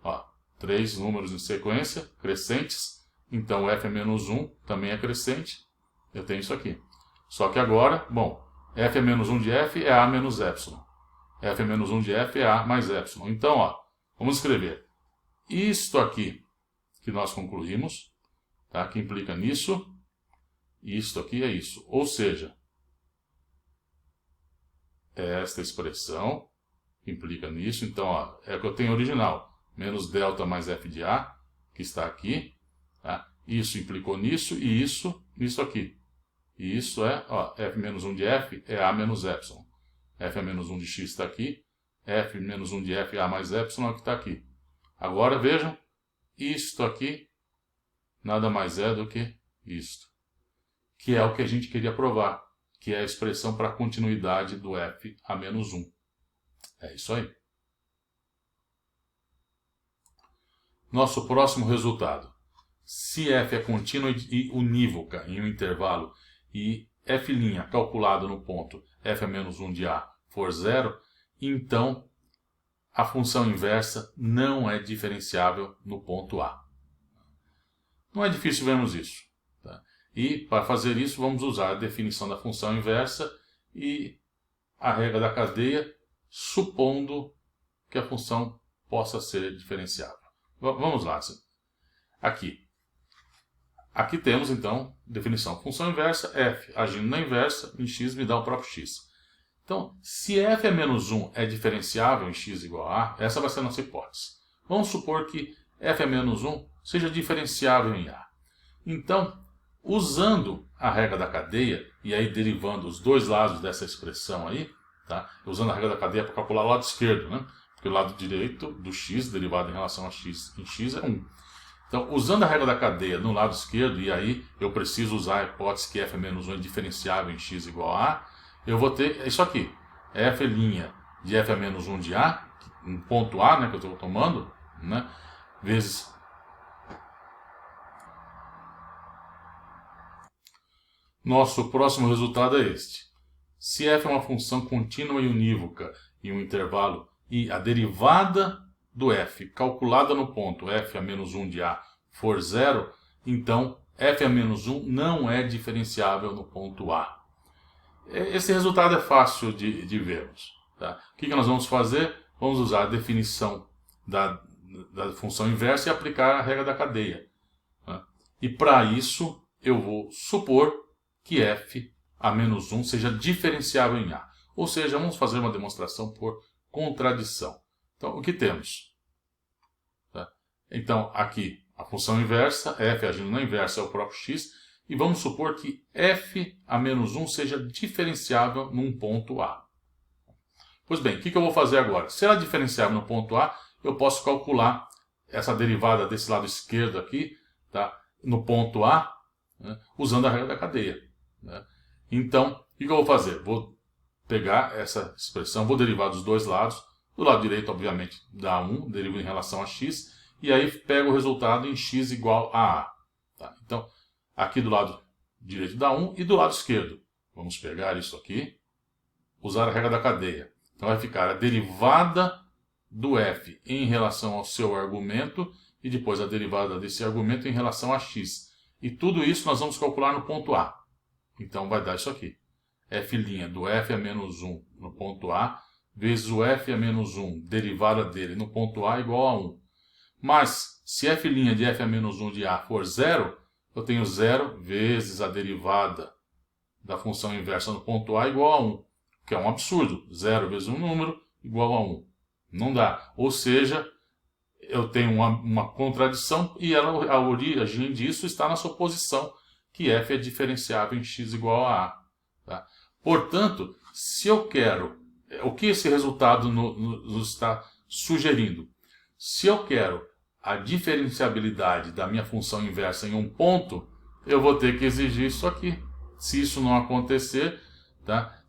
Ó, 3 números em sequência, crescentes, então f é menos 1 também é crescente, eu tenho isso aqui. Só que agora, bom, f é menos 1 de f é a menos epsilon. F é menos 1 de f é a mais epsilon. Então, ó, vamos escrever isto aqui que nós concluímos, tá? Que implica nisso, e isto aqui é isso. Ou seja, esta expressão implica nisso. Então, ó, é o que eu tenho original. Menos delta mais f de a, que está aqui. Tá? Isso implicou nisso e isso nisso aqui. E isso é, ó, f menos 1 de f é a menos epsilon. F é menos 1 de x está aqui. F menos 1 de f é a mais epsilon é o que está aqui. Agora vejam, isto aqui nada mais é do que isto. Que é o que a gente queria provar. Que é a expressão para a continuidade do f a menos 1. É isso aí. Nosso próximo resultado. Se f é contínua e unívoca em um intervalo e f' calculado no ponto f a menos 1 de a for zero, então a função inversa não é diferenciável no ponto A. Não é difícil vermos isso. Tá? E para fazer isso vamos usar a definição da função inversa e a regra da cadeia, supondo que a função possa ser diferenciável. Vamos lá. Aqui temos, então, definição. Função inversa, f agindo na inversa, em x me dá o próprio x. Então, se f é menos 1 é diferenciável em x igual a A, essa vai ser a nossa hipótese. Vamos supor que f é menos 1 seja diferenciável em A. Então, usando a regra da cadeia, e aí derivando os dois lados dessa expressão aí, tá? Usando a regra da cadeia para calcular o lado esquerdo, né? Porque o lado direito do x, derivado em relação a x em x, é 1. Então, usando a regra da cadeia no lado esquerdo, e aí eu preciso usar a hipótese que f é menos 1 é diferenciável em x igual a A, eu vou ter isso aqui. F' de f a menos 1 de A, um ponto A, né, que eu estou tomando, né, vezes nosso próximo resultado é este. Se f é uma função contínua e unívoca em um intervalo e a derivada do f calculada no ponto f a menos 1 de A for zero, então f a menos 1 não é diferenciável no ponto A. Esse resultado é fácil de vermos. Tá? O que nós vamos fazer? Vamos usar a definição da função inversa e aplicar a regra da cadeia. Tá? E para isso eu vou supor que f a menos 1 seja diferenciável em A. Ou seja, vamos fazer uma demonstração por contradição. Então, o que temos? Tá? Então, aqui, a função inversa, f agindo na inversa é o próprio x, e vamos supor que f a menos 1 seja diferenciável num ponto A. Pois bem, o que eu vou fazer agora? Se ela é diferenciável no ponto A, eu posso calcular essa derivada desse lado esquerdo aqui, tá, no ponto A, né, usando a regra da cadeia. Né? Então, o que eu vou fazer? Vou pegar essa expressão, vou derivar dos dois lados. Do lado direito, obviamente, dá 1, derivo em relação a x, e aí pego o resultado em x igual a A. Tá? Então, aqui do lado direito dá 1 e do lado esquerdo. Vamos pegar isso aqui, usar a regra da cadeia. Então vai ficar a derivada do f em relação ao seu argumento e depois a derivada desse argumento em relação a x. E tudo isso nós vamos calcular no ponto A. Então vai dar isso aqui. F' do f a menos 1 no ponto A vezes o f a menos 1, derivada dele no ponto A igual a 1. Mas se f' de f a menos 1 de A for 0, eu tenho 0 vezes a derivada da função inversa no ponto A igual a 1. Que é um absurdo. 0 vezes um número igual a 1. Não dá. Ou seja, eu tenho uma contradição e a origem disso está na suposição que f é diferenciável em x igual a A. Tá? Portanto, se eu quero... O que esse resultado nos está sugerindo? Se eu quero a diferenciabilidade da minha função inversa em um ponto, eu vou ter que exigir isso aqui. Se isso não acontecer, tá?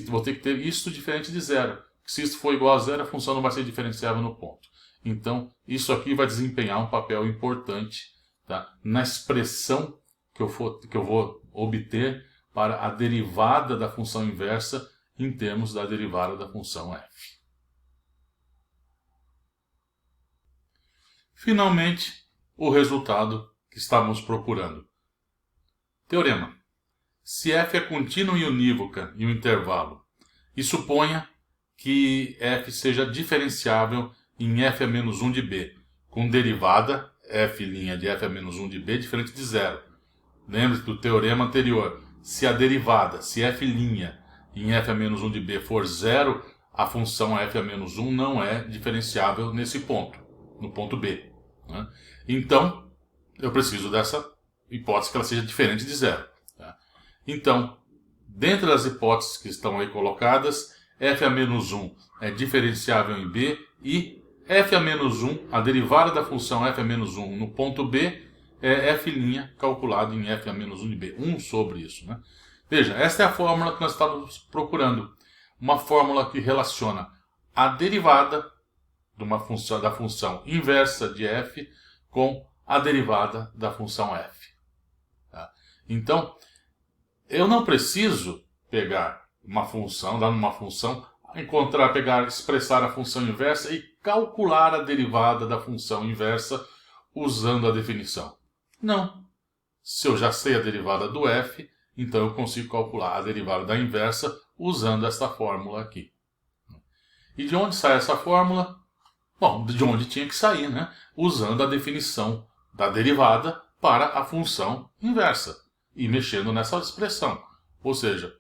Vou ter que ter isso diferente de zero. Se isso for igual a zero, a função não vai ser diferenciável no ponto. Então, isso aqui vai desempenhar um papel importante, tá, na expressão que eu vou obter para a derivada da função inversa em termos da derivada da função f. Finalmente, o resultado que estávamos procurando. Teorema. Se f é contínua e unívoca em um intervalo, e suponha que f seja diferenciável em f a menos 1 de b, com derivada f' de f a menos 1 de b diferente de zero. Lembre-se do teorema anterior. Se a derivada, se f' em f a menos 1 de b for zero, a função f a menos 1 não é diferenciável nesse ponto, no ponto b. Né? Então, eu preciso dessa hipótese que ela seja diferente de zero. Tá? Então, dentro das hipóteses que estão aí colocadas, f a menos 1 é diferenciável em b e f a menos 1, a derivada da função f a menos 1 no ponto b, é f' calculado em f a menos 1 de b. 1 sobre isso. Né? Veja, esta é a fórmula que nós estávamos procurando. Uma fórmula que relaciona a derivada da função inversa de f com a derivada da função f. Tá? Então, eu não preciso pegar uma função, dar uma função, expressar a função inversa e calcular a derivada da função inversa usando a definição. Não. Se eu já sei a derivada do f, então eu consigo calcular a derivada da inversa usando esta fórmula aqui. E de onde sai essa fórmula? Bom, de onde tinha que sair, né? Usando a definição da derivada para a função inversa e mexendo nessa expressão. Ou seja,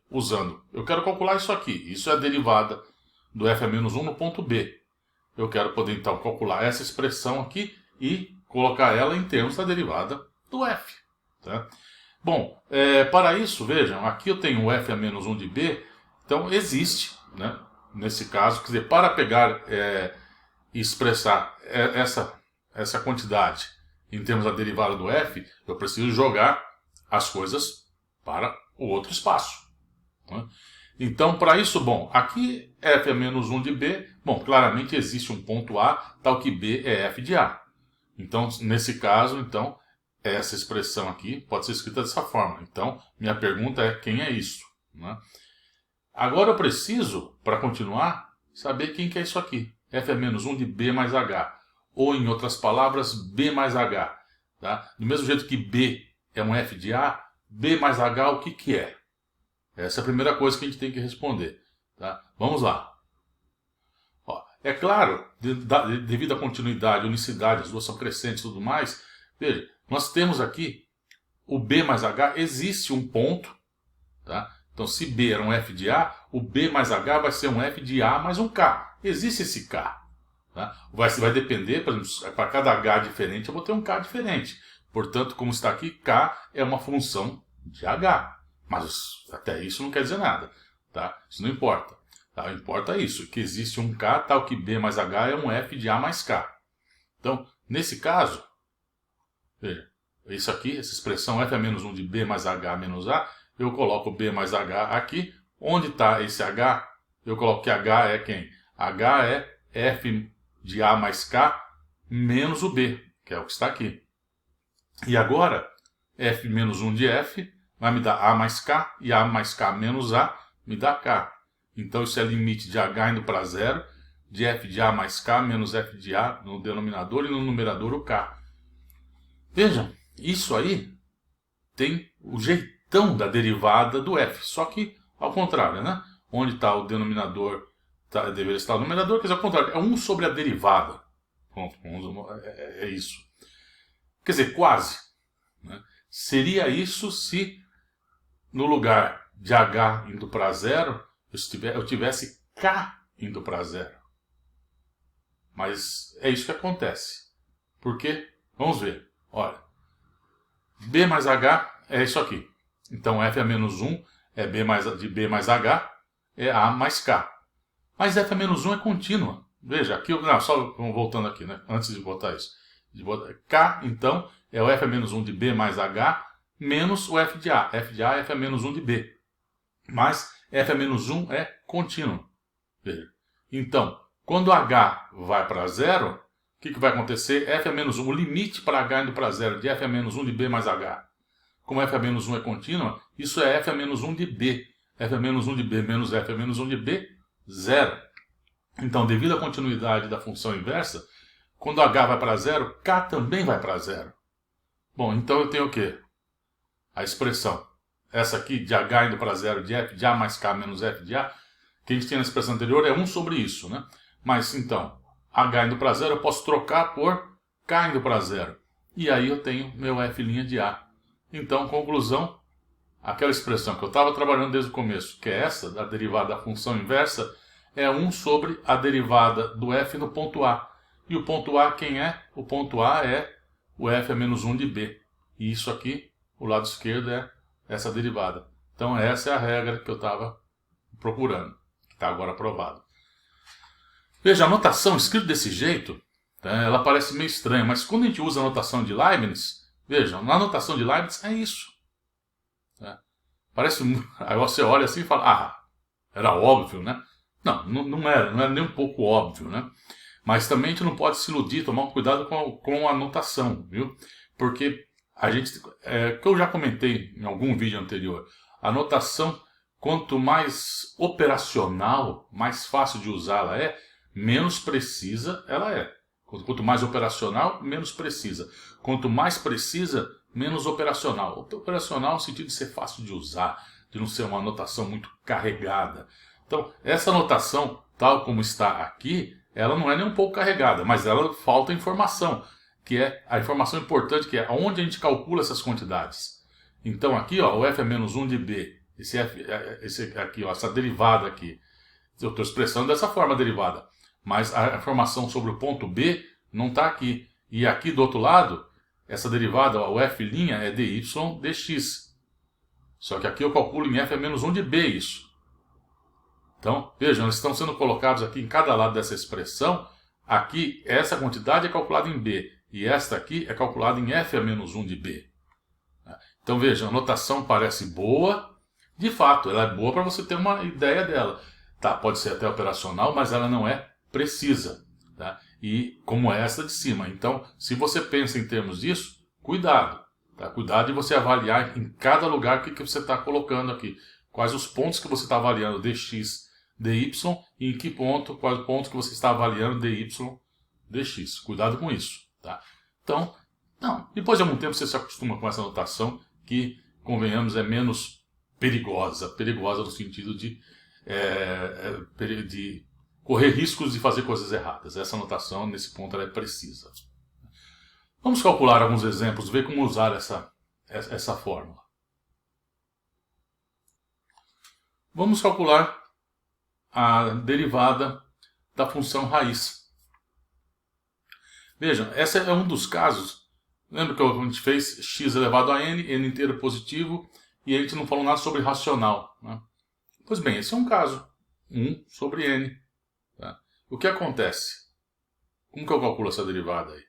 eu quero calcular isso aqui. Isso é a derivada do f a menos 1 no ponto B. Eu quero poder então calcular essa expressão aqui e colocar ela em termos da derivada do f. Tá? Bom, para isso, vejam, aqui eu tenho o f a menos 1 de b, então existe, né, nesse caso, quer dizer, para pegar e expressar essa quantidade em termos da derivada do f, eu preciso jogar as coisas para o outro espaço. Né? Então, para isso, bom, aqui f a menos 1 de b, bom, claramente existe um ponto A, tal que b é f de A. Então, nesse caso, então, essa expressão aqui pode ser escrita dessa forma. Então, minha pergunta é, quem é isso? Né? Agora eu preciso, para continuar, saber quem que é isso aqui. F a menos 1 de b mais h. Ou, em outras palavras, b mais h. Tá? Do mesmo jeito que b é um f de A, b mais h o que é? Essa é a primeira coisa que a gente tem que responder. Tá? Vamos lá. Ó, é claro, devido à continuidade, unicidade, as duas são crescentes e tudo mais, veja, nós temos aqui o b mais h, existe um ponto. Tá? Então, se b era um f de A, o b mais h vai ser um f de A mais um k. Existe esse k. Tá? Vai depender, por exemplo, para cada h diferente eu vou ter um k diferente. Portanto, como está aqui, k é uma função de h. Mas até isso não quer dizer nada, tá? Isso não importa. Tá? Importa isso, que existe um k tal que b mais h é um f de a mais k. Então, nesse caso, veja, isso aqui, essa expressão f é menos 1 de b mais h menos a, eu coloco b mais h aqui. Onde está esse h? Eu coloco que h é quem? h é f de a mais k menos o b, que é o que está aqui. E agora, f menos 1 de f vai me dar a mais k, e a mais k menos a me dá k. Então isso é limite de h indo para zero, de f de a mais k menos f de a no denominador e no numerador o k. Vejam, isso aí tem o jeitão da derivada do f, só que ao contrário, né? Onde está o denominador, deveria estar o numerador, quer dizer, ao contrário, é 1 sobre a derivada. Pronto, é isso. Quer dizer, quase. Né? Seria isso se no lugar de h indo para zero, eu tivesse k indo para zero. Mas é isso que acontece. Por quê? Vamos ver. Olha, b mais h é isso aqui. Então f é menos 1 é de b mais h é a mais k. Mas f é menos 1 é contínua. Veja, aqui, não, só voltando aqui, né? Antes de botar isso. K, então, é o f é menos 1 de b mais h menos o f de a. F de a é f é menos 1 de b. Mas f é menos 1 é contínuo. Veja. Então, quando h vai para zero, o que vai acontecer? F é menos 1, o limite para h indo para zero de f é menos 1 de b mais h. Como f é menos 1 é contínua, isso é f é menos 1 de b. F é menos 1 de b menos f é menos 1 de b, zero. Então, devido à continuidade da função inversa, quando h vai para zero, k também vai para zero. Bom, então eu tenho o quê? A expressão, essa aqui de h indo para zero de f de a mais k menos f de a, que a gente tinha na expressão anterior é 1 sobre isso, né? Mas então, h indo para zero eu posso trocar por k indo para zero. E aí eu tenho meu f' de a. Então, conclusão, aquela expressão que eu estava trabalhando desde o começo, que é essa, da derivada da função inversa, é 1 sobre a derivada do f no ponto A. E o ponto A quem é? O ponto A é o f é menos 1 de b. E isso aqui, o lado esquerdo, é essa derivada. Então essa é a regra que eu estava procurando, que está agora aprovado. Veja, a notação escrita desse jeito, tá, ela parece meio estranha, mas quando a gente usa a notação de Leibniz, vejam, na notação de Leibniz é isso. Tá? Parece, aí você olha assim e fala, ah, era óbvio, né? Não era nem um pouco óbvio, né? Mas também a gente não pode se iludir, tomar cuidado com a notação, viu? Porque a gente, que eu já comentei em algum vídeo anterior, a notação, quanto mais operacional, mais fácil de usá-la é, menos precisa ela é. Quanto mais operacional, menos precisa. Quanto mais precisa, menos operacional. Operacional no sentido de ser fácil de usar, de não ser uma notação muito carregada. Então, essa notação, tal como está aqui, ela não é nem um pouco carregada, mas ela falta informação, que é a informação importante, que é onde a gente calcula essas quantidades. Então aqui, ó, o f é menos 1 de b, esse aqui, ó, essa derivada aqui, eu estou expressando dessa forma a derivada, mas a informação sobre o ponto B não está aqui. E aqui do outro lado, essa derivada, ó, o f' é dy dx. Só que aqui eu calculo em f é menos 1 de b isso. Então, vejam, eles estão sendo colocados aqui em cada lado dessa expressão. Aqui, essa quantidade é calculada em b. E esta aqui é calculada em f a menos 1 de b. Então, vejam, a notação parece boa. De fato, ela é boa para você ter uma ideia dela. Tá, pode ser até operacional, mas ela não é precisa. Tá? E como esta de cima. Então, se você pensa em termos disso, cuidado. Tá? Cuidado de você avaliar em cada lugar o que você está colocando aqui. Quais os pontos que você está avaliando dx, dy e em que ponto, quais os pontos que você está avaliando dy, dx. Cuidado com isso. Tá? Então, depois de algum tempo você se acostuma com essa notação que, convenhamos, é menos perigosa. Perigosa no sentido de correr riscos de fazer coisas erradas. Essa notação, nesse ponto, ela é precisa. Vamos calcular alguns exemplos, ver como usar essa fórmula. Vamos calcular a derivada da função raiz. Vejam, esse é um dos casos. Lembra que a gente fez x elevado a n, n inteiro positivo, e a gente não falou nada sobre racional, né? Pois bem, esse é um caso. 1 sobre n. Tá? O que acontece? Como que eu calculo essa derivada aí?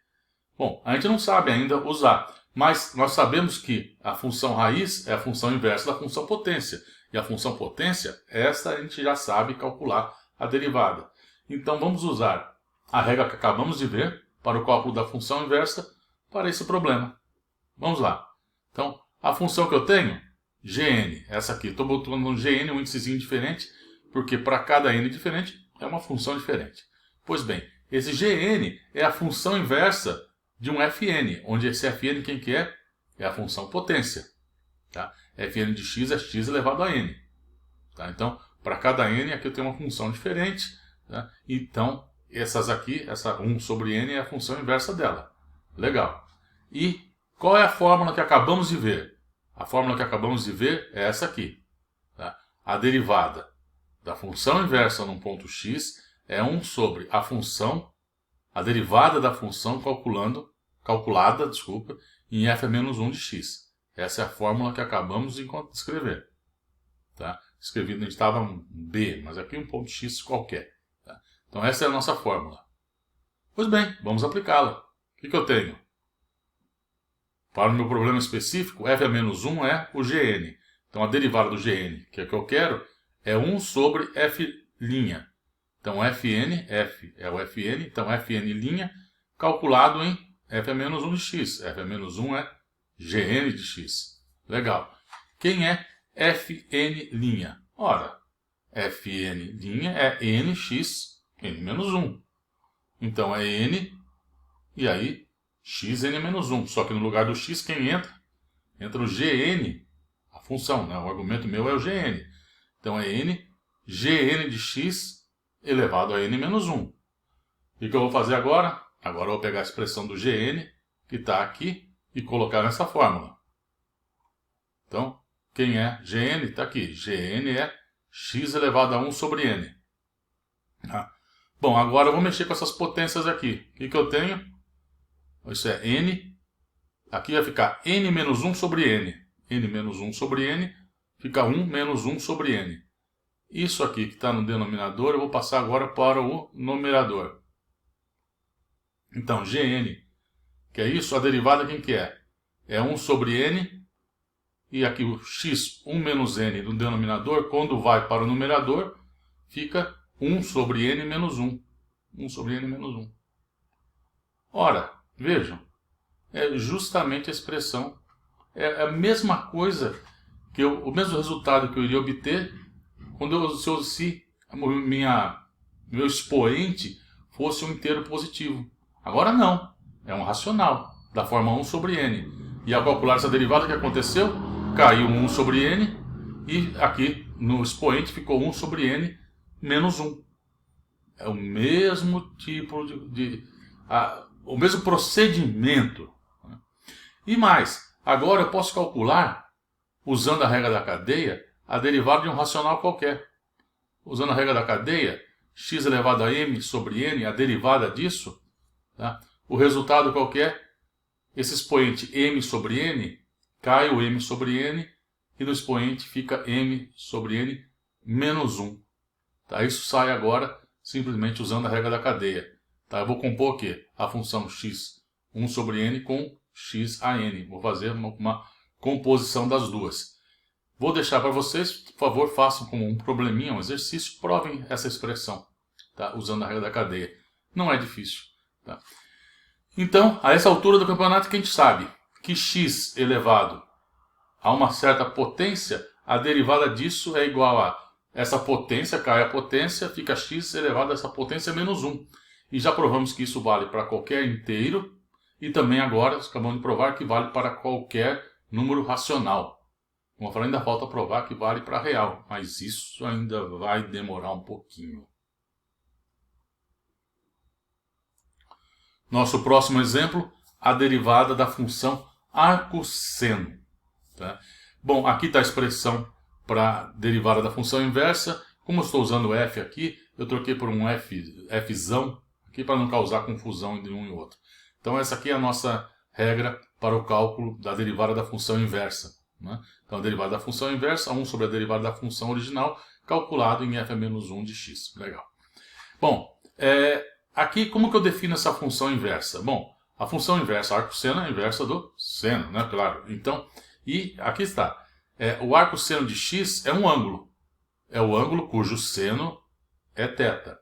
Bom, a gente não sabe ainda usar, mas nós sabemos que a função raiz é a função inversa da função potência. E a função potência, essa a gente já sabe calcular a derivada. Então vamos usar a regra que acabamos de ver para o cálculo da função inversa para esse problema. Vamos lá. Então, a função que eu tenho, Gn, essa aqui, estou botando um Gn, um índicezinho diferente, porque para cada n diferente é uma função diferente. Pois bem, esse Gn é a função inversa de um Fn, onde esse Fn quem que é? É a função potência. Tá? Fn de x é x elevado a n. Tá? Então, para cada n, aqui eu tenho uma função diferente. Tá? Então, essas aqui, essa 1 sobre n é a função inversa dela. Legal. E qual é a fórmula que acabamos de ver? A fórmula que acabamos de ver é essa aqui. Tá? A derivada da função inversa num ponto x é 1 sobre a função, a derivada da função calculada, em f a menos 1 de x. Essa é a fórmula que acabamos de escrever. Tá? Escrevi, a gente estava um b, mas aqui um ponto x qualquer. Tá? Então essa é a nossa fórmula. Pois bem, vamos aplicá-la. O que eu tenho? Para o meu problema específico, f a menos 1 é o Gn. Então a derivada do Gn, que é o que eu quero, é 1 sobre f'. Então Fn, f é o Fn, então Fn' calculado em f a menos 1 de x. F a menos 1 é Gn de x. Legal. Quem é Fn'? Ora, Fn' é nx, n menos 1. Então é n, e aí x n menos 1. Só que no lugar do x, quem entra? Entra o Gn, a função, né? O argumento meu é o Gn. Então é n, Gn de x elevado a n menos 1. O que eu vou fazer agora? Agora eu vou pegar a expressão do Gn, que está aqui, e colocar nessa fórmula. Então, quem é Gn? Está aqui. Gn é x elevado a 1 sobre n. Tá? Bom, agora eu vou mexer com essas potências aqui. O que eu tenho? Isso é n. Aqui vai ficar n menos 1 sobre n. N menos 1 sobre n fica 1 menos 1 sobre n. Isso aqui que está no denominador, eu vou passar agora para o numerador. Então, Gn, que é isso, a derivada quem que é? É 1 sobre n, e aqui o x, 1 menos n do denominador, quando vai para o numerador, fica 1 sobre n menos 1. 1 sobre n menos 1. Ora, vejam, é justamente a expressão, é a mesma coisa, o mesmo resultado que eu iria obter se meu expoente fosse um inteiro positivo. Agora não, é um racional, da forma 1 sobre n. E ao calcular essa derivada, o que aconteceu? Caiu 1 sobre n, e aqui no expoente ficou 1 sobre n menos 1. É o mesmo tipo o mesmo procedimento. E mais, agora eu posso calcular, usando a regra da cadeia, a derivada de um racional qualquer. Usando a regra da cadeia, x elevado a m sobre n, a derivada disso, tá? O resultado qualquer, esse expoente m sobre n, cai o m sobre n, e no expoente fica m sobre n menos 1. Tá? Isso sai agora simplesmente usando a regra da cadeia. Tá? Eu vou compor aqui a função x, 1 sobre n com x a n. Vou fazer uma composição das duas. Vou deixar para vocês, por favor, façam como um probleminha, um exercício, provem essa expressão, tá? Usando a regra da cadeia. Não é difícil. Tá? Então, a essa altura do campeonato, que a gente sabe que x elevado a uma certa potência, a derivada disso é igual a essa potência, cai a potência, fica x elevado a essa potência menos 1. E já provamos que isso vale para qualquer inteiro, e também agora acabamos de provar que vale para qualquer número racional. Como eu falei, ainda falta provar que vale para real, mas isso ainda vai demorar um pouquinho. Nosso próximo exemplo, a derivada da função arcosseno. Tá? Bom, aqui está a expressão para a derivada da função inversa. Como eu estou usando o f aqui, eu troquei por um fzão, aqui para não causar confusão entre um e outro. Então essa aqui é a nossa regra para o cálculo da derivada da função inversa. né? Então a derivada da função inversa, 1 sobre a derivada da função original, calculado em f a menos 1 de x. Legal. Bom, aqui como que eu defino essa função inversa? Bom, a função inversa arco-seno é a inversa do seno, né? Claro. Então, e aqui está. O arco-seno de x é um ângulo. É o ângulo cujo seno é θ.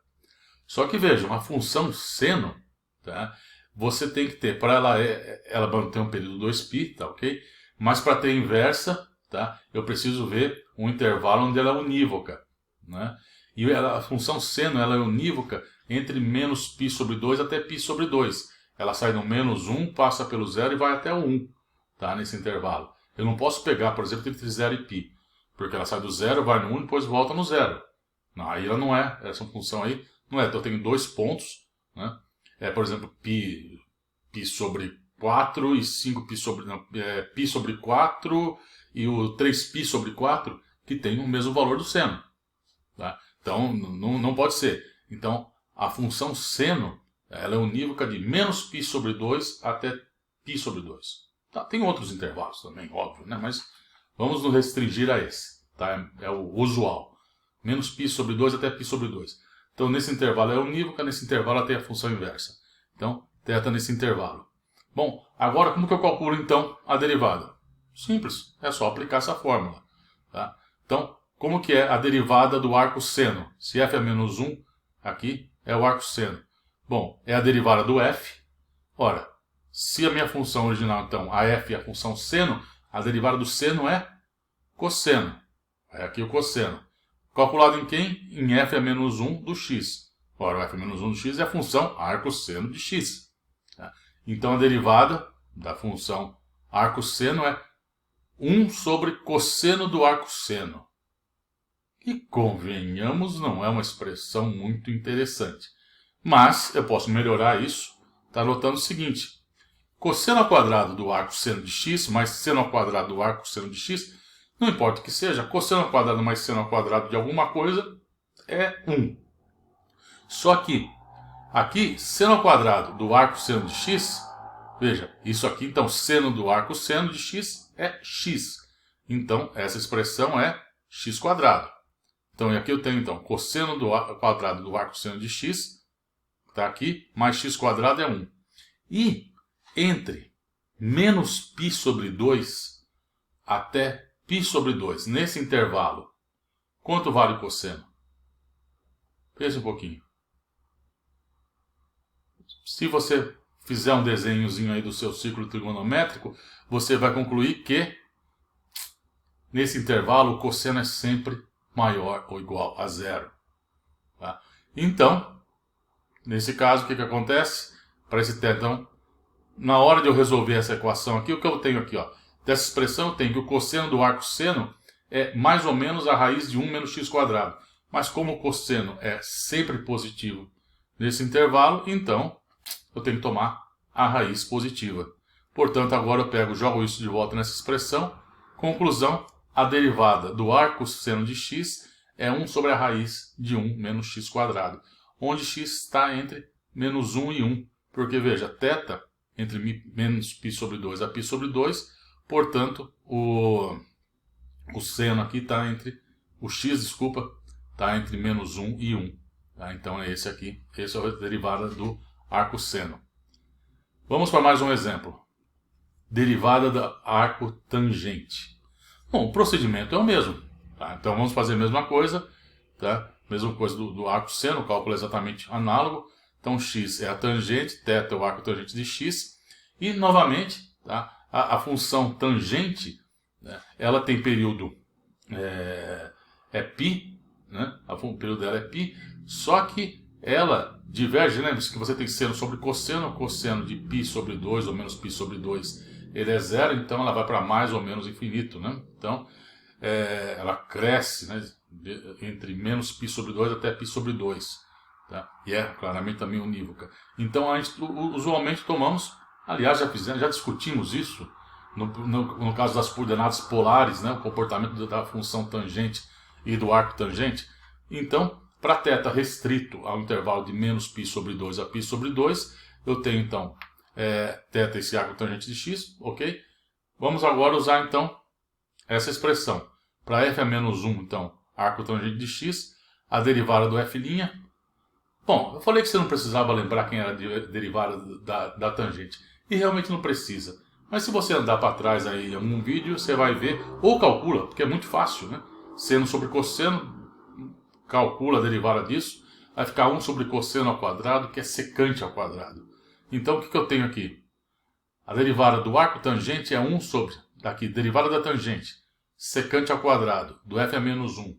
Só que vejam, a função seno, tá? Você tem que ter, para ela manter um período 2π, tá ok? Mas para ter inversa, tá? Eu preciso ver um intervalo onde ela é unívoca, né? E a função seno ela é unívoca entre menos π sobre 2 até π sobre 2. Ela sai do menos 1, passa pelo 0 e vai até o 1, tá? Nesse intervalo. Eu não posso pegar, por exemplo, entre 0 e π, porque ela sai do 0, vai no 1 e depois volta no 0. Não, aí ela não é, essa função aí não é. Então eu tenho dois pontos, né? Por exemplo, π sobre 4 e 5π sobre, não, π sobre 4 e o 3π sobre 4, que tem o mesmo valor do seno. Tá? Então, não pode ser. Então, a função seno ela é unívoca de menos π sobre 2 até π sobre 2. Tá? Tem outros intervalos também, óbvio, né? Mas vamos nos restringir a esse. Tá? É o usual. Menos π sobre 2 até π sobre 2. Então, nesse intervalo é unívoca, nesse intervalo ela tem a função inversa. Então, θ nesse intervalo. Bom, agora como que eu calculo então a derivada? Simples, é só aplicar essa fórmula. Tá? Então, como que é a derivada do arco-seno? Se f é menos 1, aqui é o arco-seno. Bom, é a derivada do f. Ora, se a minha função original, então, a f é a função seno, a derivada do seno é cosseno. É aqui o cosseno. Calculado em quem? Em f a menos 1 do x. Ora, o f a menos 1 do x é a função arco-seno de x. Tá? Então, a derivada da função arco-seno é 1 sobre cosseno do arco-seno. E, convenhamos, não é uma expressão muito interessante. Mas, eu posso melhorar isso, tá anotando o seguinte. Cosseno ao quadrado do arco-seno de x mais seno ao quadrado do arco-seno de x, não importa o que seja, cosseno ao quadrado mais seno ao quadrado de alguma coisa é 1. Só que, aqui, seno ao quadrado do arco-seno de x, veja, isso aqui, então, seno do arco-seno de x é x. Então, essa expressão é x quadrado. Então, aqui eu tenho, então, cosseno do quadrado do arco-seno de x, está aqui, mais x quadrado é 1. E, entre menos π sobre 2 até π sobre 2, nesse intervalo, quanto vale o cosseno? Pense um pouquinho. Se você fizer um desenhozinho aí do seu círculo trigonométrico, você vai concluir que, nesse intervalo, o cosseno é sempre maior ou igual a 0. Tá? Então, nesse caso, o que acontece? Para esse tetão, na hora de eu resolver essa equação aqui, o que eu tenho aqui? Ó, dessa expressão eu tenho que o cosseno do arco-seno é mais ou menos a raiz de 1 menos x quadrado. Mas como o cosseno é sempre positivo nesse intervalo, então eu tenho que tomar a raiz positiva. Portanto, agora eu jogo isso de volta nessa expressão. Conclusão, a derivada do arco-seno de x é 1 sobre a raiz de 1 menos x quadrado, onde x está entre menos 1 e 1. Porque, veja, θ entre menos π sobre 2 a π sobre 2, portanto, o seno aqui está entre, o x, desculpa, está entre menos 1 e 1. Tá? Então, é esse aqui, esse é a derivada do arco-seno. Vamos para mais um exemplo. Derivada da arco-tangente. Bom, o procedimento é o mesmo. Tá? Então, vamos fazer a mesma coisa. Tá? Mesma coisa do arco-seno, o cálculo é exatamente análogo. Então, x é a tangente, θ é o arco-tangente de x. E, novamente, tá? a função tangente, né? Ela tem período π, né? O período dela é π, só que ela diverge, né? Que você tem seno sobre cosseno, cosseno de π sobre 2 ou menos π sobre 2, ele é zero, então ela vai para mais ou menos infinito, né? Então, ela cresce, né? Entre menos π sobre 2 até π sobre 2. Tá? E é claramente também unívoca. Então, a gente usualmente tomamos, aliás, já discutimos isso, no caso das coordenadas polares, né? O comportamento da função tangente e do arco tangente. Então, para θ restrito ao intervalo de menos π sobre 2 a π sobre 2, eu tenho, então, θ esse arco tangente de x, ok? Vamos agora usar, então, essa expressão. Para f a menos 1, então, arco tangente de x, a derivada do f'. Bom, eu falei que você não precisava lembrar quem era a derivada da tangente. E realmente não precisa. Mas se você andar para trás aí em algum vídeo, você vai ver, ou calcula, porque é muito fácil, né? Seno sobre cosseno, calcula a derivada disso, vai ficar 1 sobre cosseno ao quadrado, que é secante ao quadrado. Então o que eu tenho aqui? A derivada do arco tangente é 1 sobre, daqui, derivada da tangente, secante ao quadrado, do f a menos 1,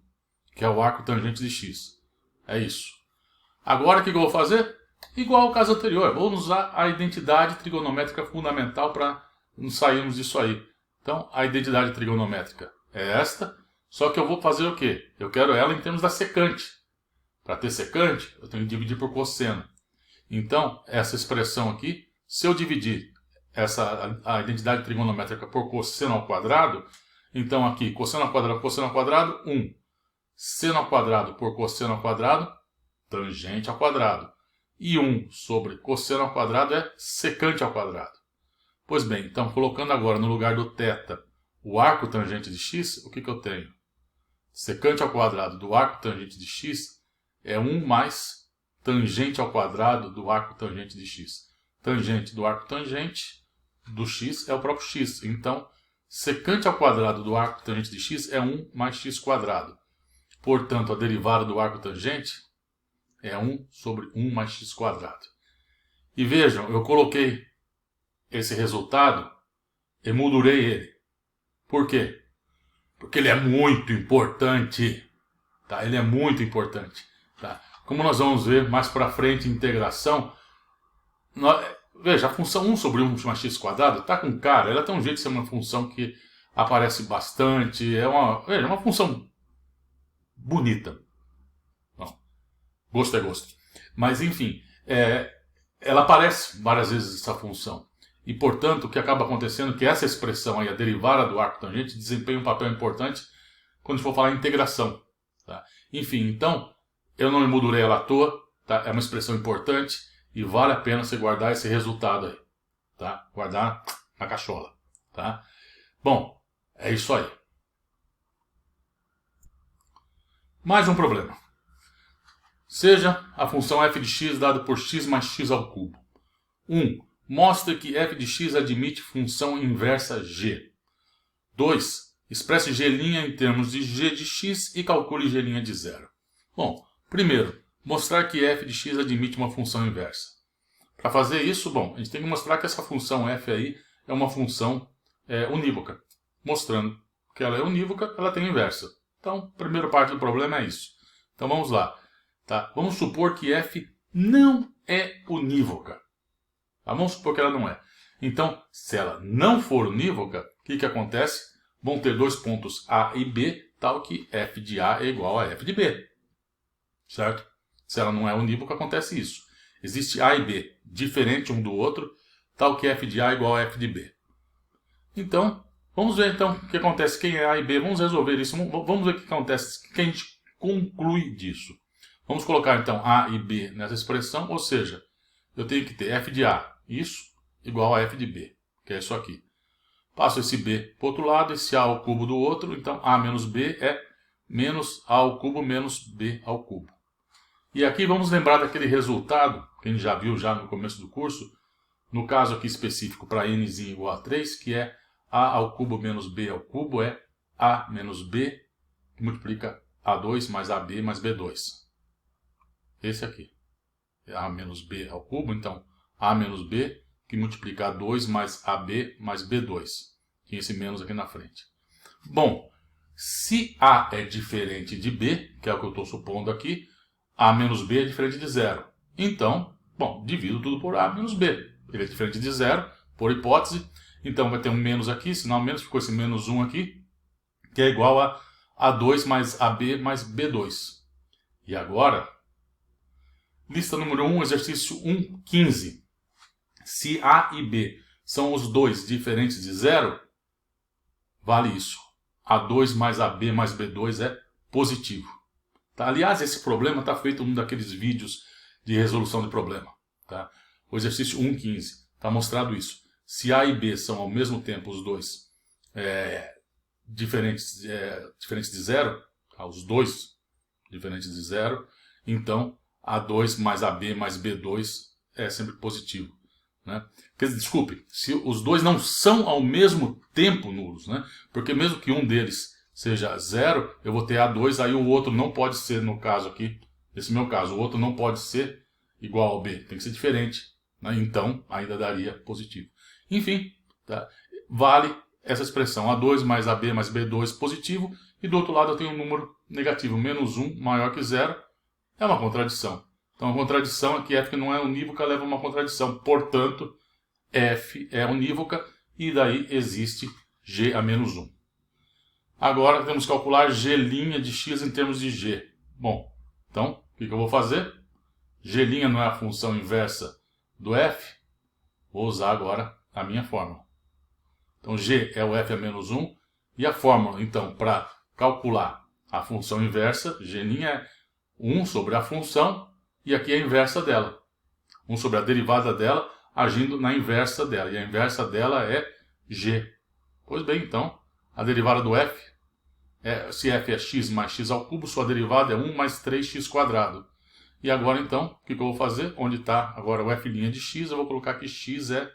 que é o arco tangente de x. É isso. Agora o que eu vou fazer? Igual ao caso anterior, vou usar a identidade trigonométrica fundamental para não sairmos disso aí. Então, a identidade trigonométrica é esta, só que eu vou fazer o quê? Eu quero ela em termos da secante. Para ter secante, eu tenho que dividir por cosseno. Então, essa expressão aqui, se eu dividir a identidade trigonométrica por cosseno ao quadrado, então aqui, cosseno ao quadrado, 1. Seno ao quadrado por cosseno ao quadrado, tangente ao quadrado. E 1 sobre cosseno ao quadrado é secante ao quadrado. Pois bem, então colocando agora no lugar do θ o arco tangente de x, o que eu tenho? Secante ao quadrado do arco tangente de x é 1 mais tangente ao quadrado do arco tangente de x. Tangente do arco tangente do x é o próprio x. Então, secante ao quadrado do arco tangente de x é 1 mais x quadrado. Portanto, a derivada do arco tangente é 1 sobre 1 mais x quadrado. E vejam, eu coloquei esse resultado, emoldurei ele. Por quê? Porque ele é muito importante. Tá? Ele é muito importante. Tá? Como nós vamos ver mais para frente em integração, veja, a função 1 sobre 1 mais x quadrado está com cara. Ela tem um jeito de ser uma função que aparece bastante. Veja, uma função bonita. Não, gosto é gosto. Mas, enfim, ela aparece várias vezes essa função. E, portanto, o que acaba acontecendo é que essa expressão aí, a derivada do arco tangente, desempenha um papel importante quando for falar em integração. Tá? Enfim, então, eu não emoldurei ela à toa, tá? É uma expressão importante e vale a pena você guardar esse resultado aí. Tá? Guardar na cachola. Tá? Bom, é isso aí. Mais um problema. Seja a função f de x dada por x mais x ao cubo. 1. Mostre que f de x admite função inversa g. 2. Expresse g' em termos de g de x e calcule g' de zero. Bom, primeiro, mostrar que f de x admite uma função inversa. Para fazer isso, bom, a gente tem que mostrar que essa função f aí é uma função unívoca. Mostrando que ela é unívoca, ela tem inversa. Então, a primeira parte do problema é isso. Então vamos lá. Tá? Vamos supor que f não é unívoca. Tá? Vamos supor que ela não é. Então, se ela não for unívoca, o que acontece? Vão ter dois pontos A e B, tal que f de A é igual a f de B. Certo? Se ela não é unívoca, acontece isso. Existe A e B diferente um do outro, tal que f de A é igual a f de B. Então, vamos ver então o que acontece. Quem é A e B? Vamos resolver isso. Vamos ver o que acontece, o que a gente conclui disso. Vamos colocar então A e B nessa expressão, ou seja, eu tenho que ter f de A, isso, igual a f de B, que é isso aqui. Passo esse B para o outro lado, esse A ao cubo do outro, então A menos B é menos A ao cubo menos B ao cubo. E aqui vamos lembrar daquele resultado, que a gente já viu já no começo do curso, no caso aqui específico para n igual a 3, que é A ao cubo menos B ao cubo é A menos B, que multiplica A2 mais AB mais B2. Esse aqui. É A menos B ao cubo, então A menos B, que multiplica A2 mais AB mais B2. Tem esse menos aqui na frente. Bom, se A é diferente de B, que é o que eu estou supondo aqui, A menos B é diferente de zero. Então, bom, divido tudo por A menos B. Ele é diferente de zero, por hipótese. Então vai ter um menos aqui, sinal menos, ficou esse menos 1 aqui, que é igual a A2 mais AB mais B2. E agora, lista número 1, exercício 1.15. Se A e B são os dois diferentes de zero, vale isso. A2 mais AB mais B2 é positivo. Tá? Aliás, esse problema está feito em um daqueles vídeos de resolução de problema. Tá? O exercício 1.15 está mostrado isso. Se A e B são ao mesmo tempo os dois diferentes de zero, os dois diferentes de zero, então A2 mais AB mais B2 é sempre positivo, né? Desculpe, se os dois não são ao mesmo tempo nulos, né? Porque mesmo que um deles seja zero, eu vou ter A2, aí o outro não pode ser, no caso aqui, nesse meu caso, o outro não pode ser igual ao B, tem que ser diferente, né? Então ainda daria positivo. Enfim, tá? Vale essa expressão A2 mais AB mais B2 positivo, e do outro lado eu tenho um número negativo, menos 1 maior que zero, é uma contradição. Então a contradição é que F não é unívoca, leva a uma contradição, portanto F é unívoca e daí existe G a menos 1. Agora temos que calcular G' de x em termos de G. Bom, então o que eu vou fazer? G' não é a função inversa do F? Vou usar agora a minha fórmula. Então G é o F a menos 1 e a fórmula, então, para calcular a função inversa, G' é 1 sobre a função e aqui é a inversa dela. 1 sobre a derivada dela agindo na inversa dela. E a inversa dela é G. Pois bem, então, a derivada do F, se F é x mais x ao cubo, sua derivada é 1 mais 3x². E agora, então, o que eu vou fazer? Onde está agora o F' de x, eu vou colocar que x é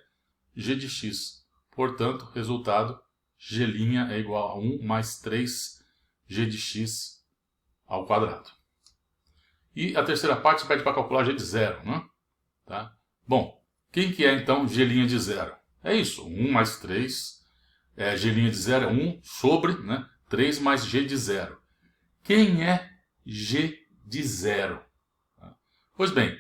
G de x. Portanto, resultado, G' é igual a 1 mais 3G de x ao quadrado. E a terceira parte pede para calcular G de zero, né? Tá? Bom, quem que é então G' de zero? É isso, 1 mais 3, G' de zero é 1 sobre, né, 3 mais G de zero. Quem é G de zero? Pois bem,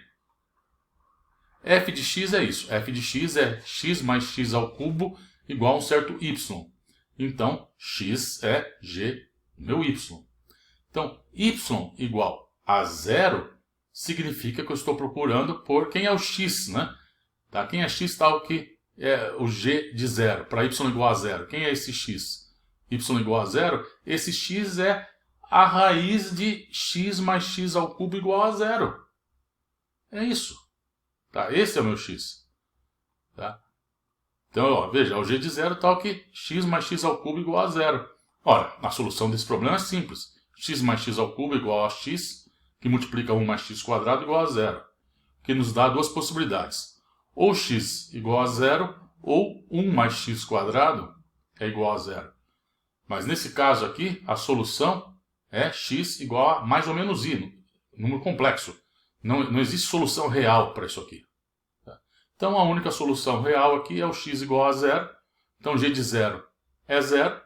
f de x é isso, f de x é x mais x ao cubo igual a um certo y. Então, x é G meu y. Então, y igual a zero significa que eu estou procurando por quem é o x, né? Tá? Quem é x tal que é o G de zero, para y igual a zero. Quem é esse x? Y igual a zero, esse x é a raiz de x mais x ao cubo igual a zero. É isso. Tá? Esse é o meu x. Tá? Então, ó, veja, é o G de zero tal que x mais x ao cubo igual a zero. Ora, a solução desse problema é simples. X mais x ao cubo igual a x, que multiplica 1 mais x² igual a zero. Que nos dá duas possibilidades. Ou x igual a zero, ou 1 mais x² é igual a zero. Mas nesse caso aqui, a solução é x igual a mais ou menos i, número complexo. Não existe solução real para isso aqui. Então a única solução real aqui é o x igual a zero. Então G de zero é zero.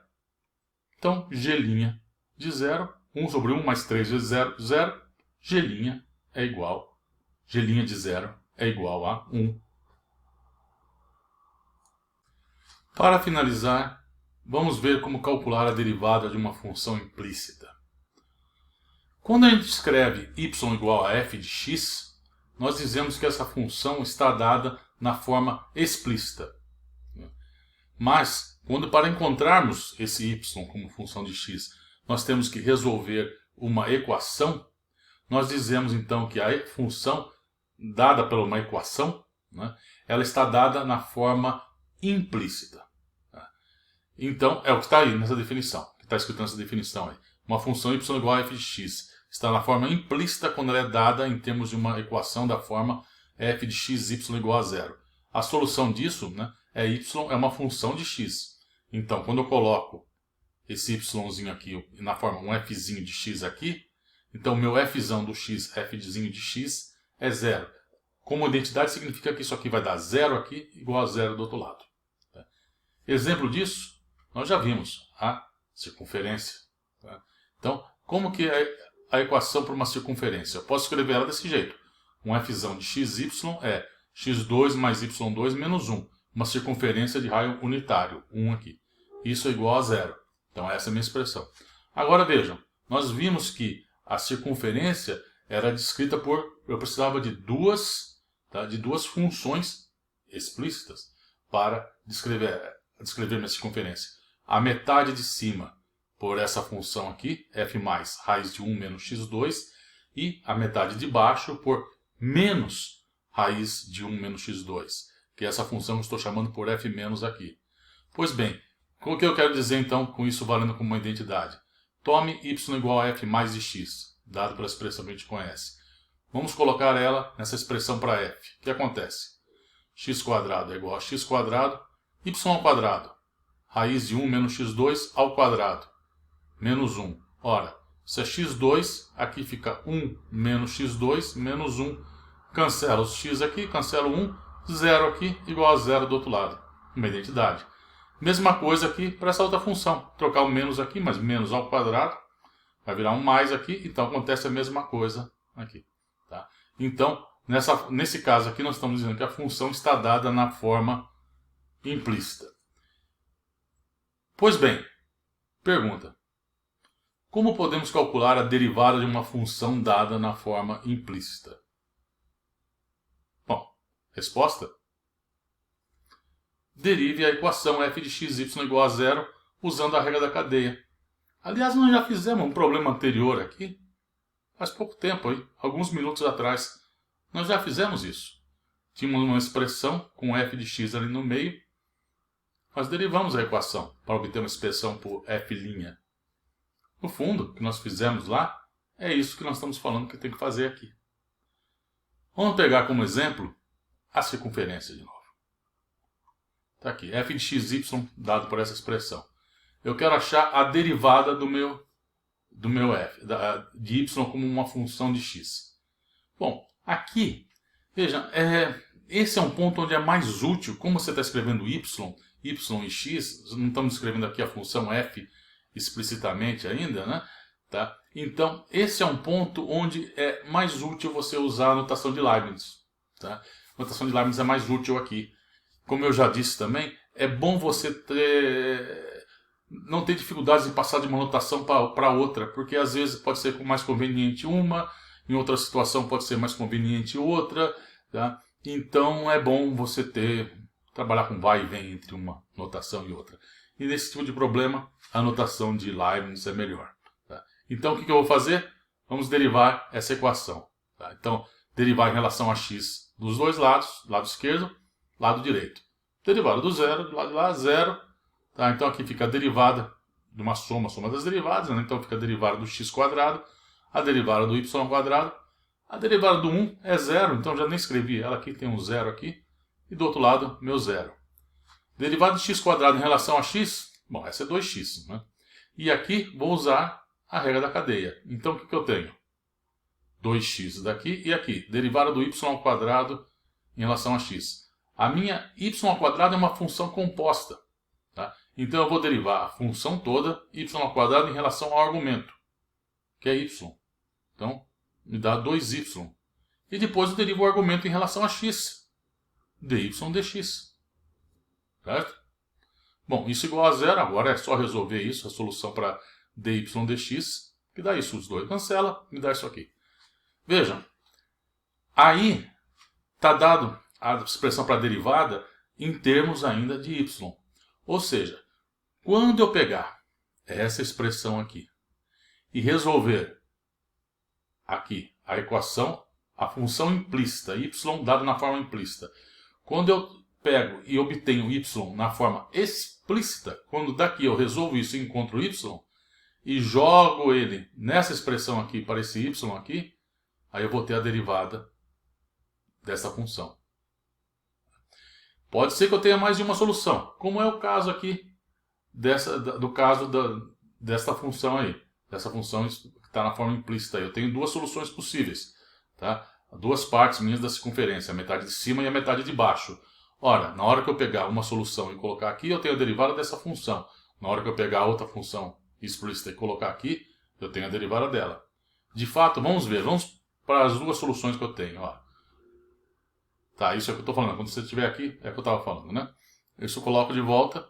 Então G' de zero, 1 sobre 1 mais 3 vezes 0, 0. G' é igual, G' de zero é igual a 1. Para finalizar, vamos ver como calcular a derivada de uma função implícita. Quando a gente escreve y igual a f de x, nós dizemos que essa função está dada na forma explícita. Mas, quando para encontrarmos esse y como função de x, nós temos que resolver uma equação, nós dizemos então que a função dada por uma equação, né, ela está dada na forma implícita. Então, é o que está aí nessa definição, que está escrito nessa definição aí. Uma função y igual a f de x está na forma implícita quando ela é dada em termos de uma equação da forma f de x, y igual a zero. A solução disso, né, y é uma função de x. Então, quando eu coloco esse yzinho aqui na forma um fzinho de x aqui, então meu fzão do x, fzinho de x, é zero. Como identidade significa que isso aqui vai dar zero aqui igual a zero do outro lado. Exemplo disso, nós já vimos a circunferência. Então, como que é a equação para uma circunferência? Eu posso escrever ela desse jeito. Um fzão de xy é x2 mais y2 menos 1. Uma circunferência de raio unitário, 1 aqui. Isso é igual a zero. Então essa é a minha expressão. Agora vejam, nós vimos que a circunferência era descrita por... Eu precisava de duas funções explícitas para descrever minha circunferência. A metade de cima por essa função aqui, f mais raiz de 1 menos x2, e a metade de baixo por menos raiz de 1 menos x2, que é essa função que eu estou chamando por f menos aqui. Pois bem, O que eu quero dizer então com isso valendo como uma identidade? Tome y igual a f mais de x, dado pela expressão que a gente conhece. Vamos colocar ela nessa expressão para f. O que acontece? X² é igual a x², y², raiz de 1 menos x2 ao quadrado, menos 1. Ora, se é x2, aqui fica 1 menos x2, menos 1. Cancela os x aqui, cancela 1, 0 aqui, igual a 0 do outro lado. Uma identidade. Mesma coisa aqui para essa outra função. Trocar o menos aqui, mas menos ao quadrado, vai virar um mais aqui, então acontece a mesma coisa aqui. Tá? Então, nesse caso aqui, nós estamos dizendo que a função está dada na forma implícita. Pois bem, pergunta. Como podemos calcular a derivada de uma função dada na forma implícita? Bom, resposta? Derive a equação f de xy igual a 0 usando a regra da cadeia. Aliás, nós já fizemos um problema anterior aqui, faz pouco tempo, aí, alguns minutos atrás. Nós já fizemos isso. Tínhamos uma expressão com f de x ali no meio. Nós derivamos a equação para obter uma expressão por f'. No fundo, o que nós fizemos lá é isso que nós estamos falando que tem que fazer aqui. Vamos pegar como exemplo a circunferência de novo. Está aqui, f de xy dado por essa expressão. Eu quero achar a derivada do meu f, de y como uma função de x. Bom, aqui, veja, esse é um ponto onde é mais útil, como você está escrevendo y e x, não estamos escrevendo aqui a função f explicitamente ainda, né? Tá? Então, esse é um ponto onde é mais útil você usar a notação de Leibniz. Tá? A notação de Leibniz é mais útil aqui. Como eu já disse também, é bom você não ter dificuldades em passar de uma notação para outra, porque às vezes pode ser mais conveniente uma, em outra situação pode ser mais conveniente outra. Tá? Então, é bom você trabalhar com vai e vem entre uma notação e outra. E nesse tipo de problema, a notação de Leibniz é melhor. Tá? Então, o que eu vou fazer? Vamos derivar essa equação. Tá? Então, derivar em relação a x dos dois lados, lado esquerdo, lado direito. Derivada do zero, do lado de lá, zero. Tá? Então, aqui fica a derivada de uma soma das derivadas. Né? Então, fica a derivada do x², a derivada do y². A derivada do 1 é zero, então já nem escrevi ela aqui, tem um zero aqui. E do outro lado, meu zero. Derivada de x² em relação a x, bom, essa é 2x, né? E aqui vou usar a regra da cadeia. Então, o que eu tenho? 2x daqui e aqui. Derivada do y² em relação a x. A minha y² é uma função composta. Tá? Então, eu vou derivar a função toda, y² em relação ao argumento, que é y. Então, me dá 2y. E depois eu derivo o argumento em relação a x. dy dx. Certo? Bom, isso igual a zero, agora é só resolver isso, a solução para dy dx, que dá isso, os dois cancela, me dá isso aqui. Vejam, aí está dado a expressão para a derivada em termos ainda de y. Ou seja, quando eu pegar essa expressão aqui e resolver aqui a equação, a função implícita, y dado na forma implícita, quando eu pego e obtenho y na forma explícita, quando daqui eu resolvo isso e encontro y, e jogo ele nessa expressão aqui para esse y aqui, aí eu vou ter a derivada dessa função. Pode ser que eu tenha mais de uma solução, como é o caso aqui, desta função aí, dessa função que está na forma implícita aí. Eu tenho duas soluções possíveis, tá? Duas partes minhas da circunferência, a metade de cima e a metade de baixo. Ora, na hora que eu pegar uma solução e colocar aqui, eu tenho a derivada dessa função. Na hora que eu pegar outra função explícita e colocar aqui, eu tenho a derivada dela. De fato, vamos para as duas soluções que eu tenho. Ó. Tá, isso é o que eu estou falando. Quando você estiver aqui, é o que eu estava falando, né? Isso eu coloco de volta,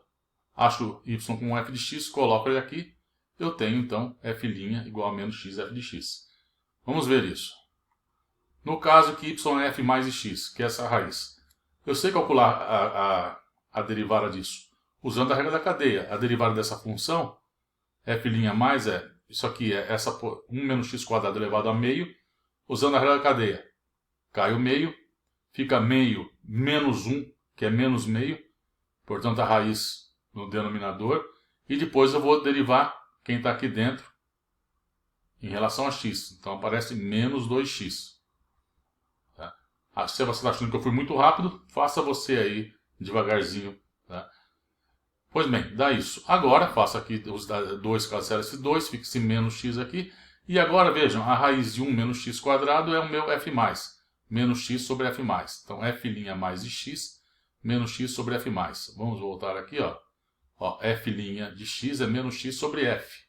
acho y com f de x, coloco ele aqui, eu tenho então f' igual a menos x f de x. Vamos ver isso. No caso que y é f mais de x, que é essa raiz, eu sei calcular a derivada disso usando a regra da cadeia. A derivada dessa função, f' mais isso aqui, é 1 menos x² elevado a meio, usando a regra da cadeia. Cai o meio, fica meio menos 1, que é menos meio, portanto a raiz no denominador, e depois eu vou derivar quem está aqui dentro em relação a x. Então aparece menos 2x. Tá? Se você está achando que eu fui muito rápido, faça você aí devagarzinho. Tá? Pois bem, dá isso. Agora, faço aqui os 2 cancela esse 2, fica esse menos x aqui. E agora, vejam, a raiz de 1 menos x quadrado é o meu f+. Menos x sobre f+. Então, f' mais de x, menos x sobre f+. Vamos voltar aqui, ó. F' de x é menos x sobre f.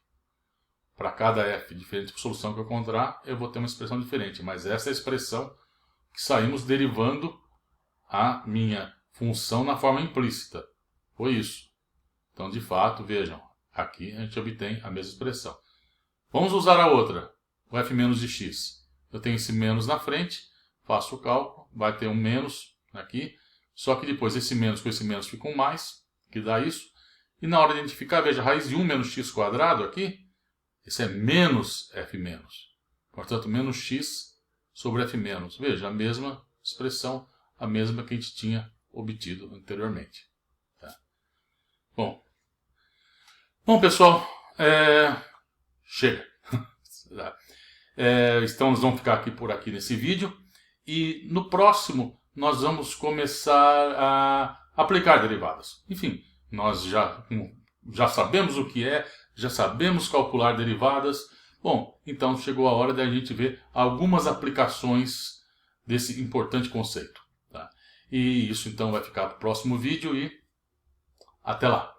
Para cada f diferente de solução que eu encontrar, eu vou ter uma expressão diferente. Mas essa é a expressão que saímos derivando a minha função na forma implícita. Foi isso. Então, de fato, vejam, aqui a gente obtém a mesma expressão. Vamos usar a outra, o f menos de x. Eu tenho esse menos na frente, faço o cálculo, vai ter um menos aqui, só que depois esse menos com esse menos fica um mais, que dá isso. E na hora de identificar, veja, a raiz de 1 menos x quadrado aqui, esse é menos f menos. Portanto, menos x sobre f menos. Veja, a mesma expressão, a mesma que a gente tinha obtido anteriormente. Tá? Bom, pessoal, chega. Então, nós vamos ficar por aqui nesse vídeo. E no próximo, nós vamos começar a aplicar derivadas. Enfim, nós já sabemos o que é, já sabemos calcular derivadas. Bom, então chegou a hora da gente ver algumas aplicações desse importante conceito. Tá? E isso então vai ficar para o próximo vídeo e até lá.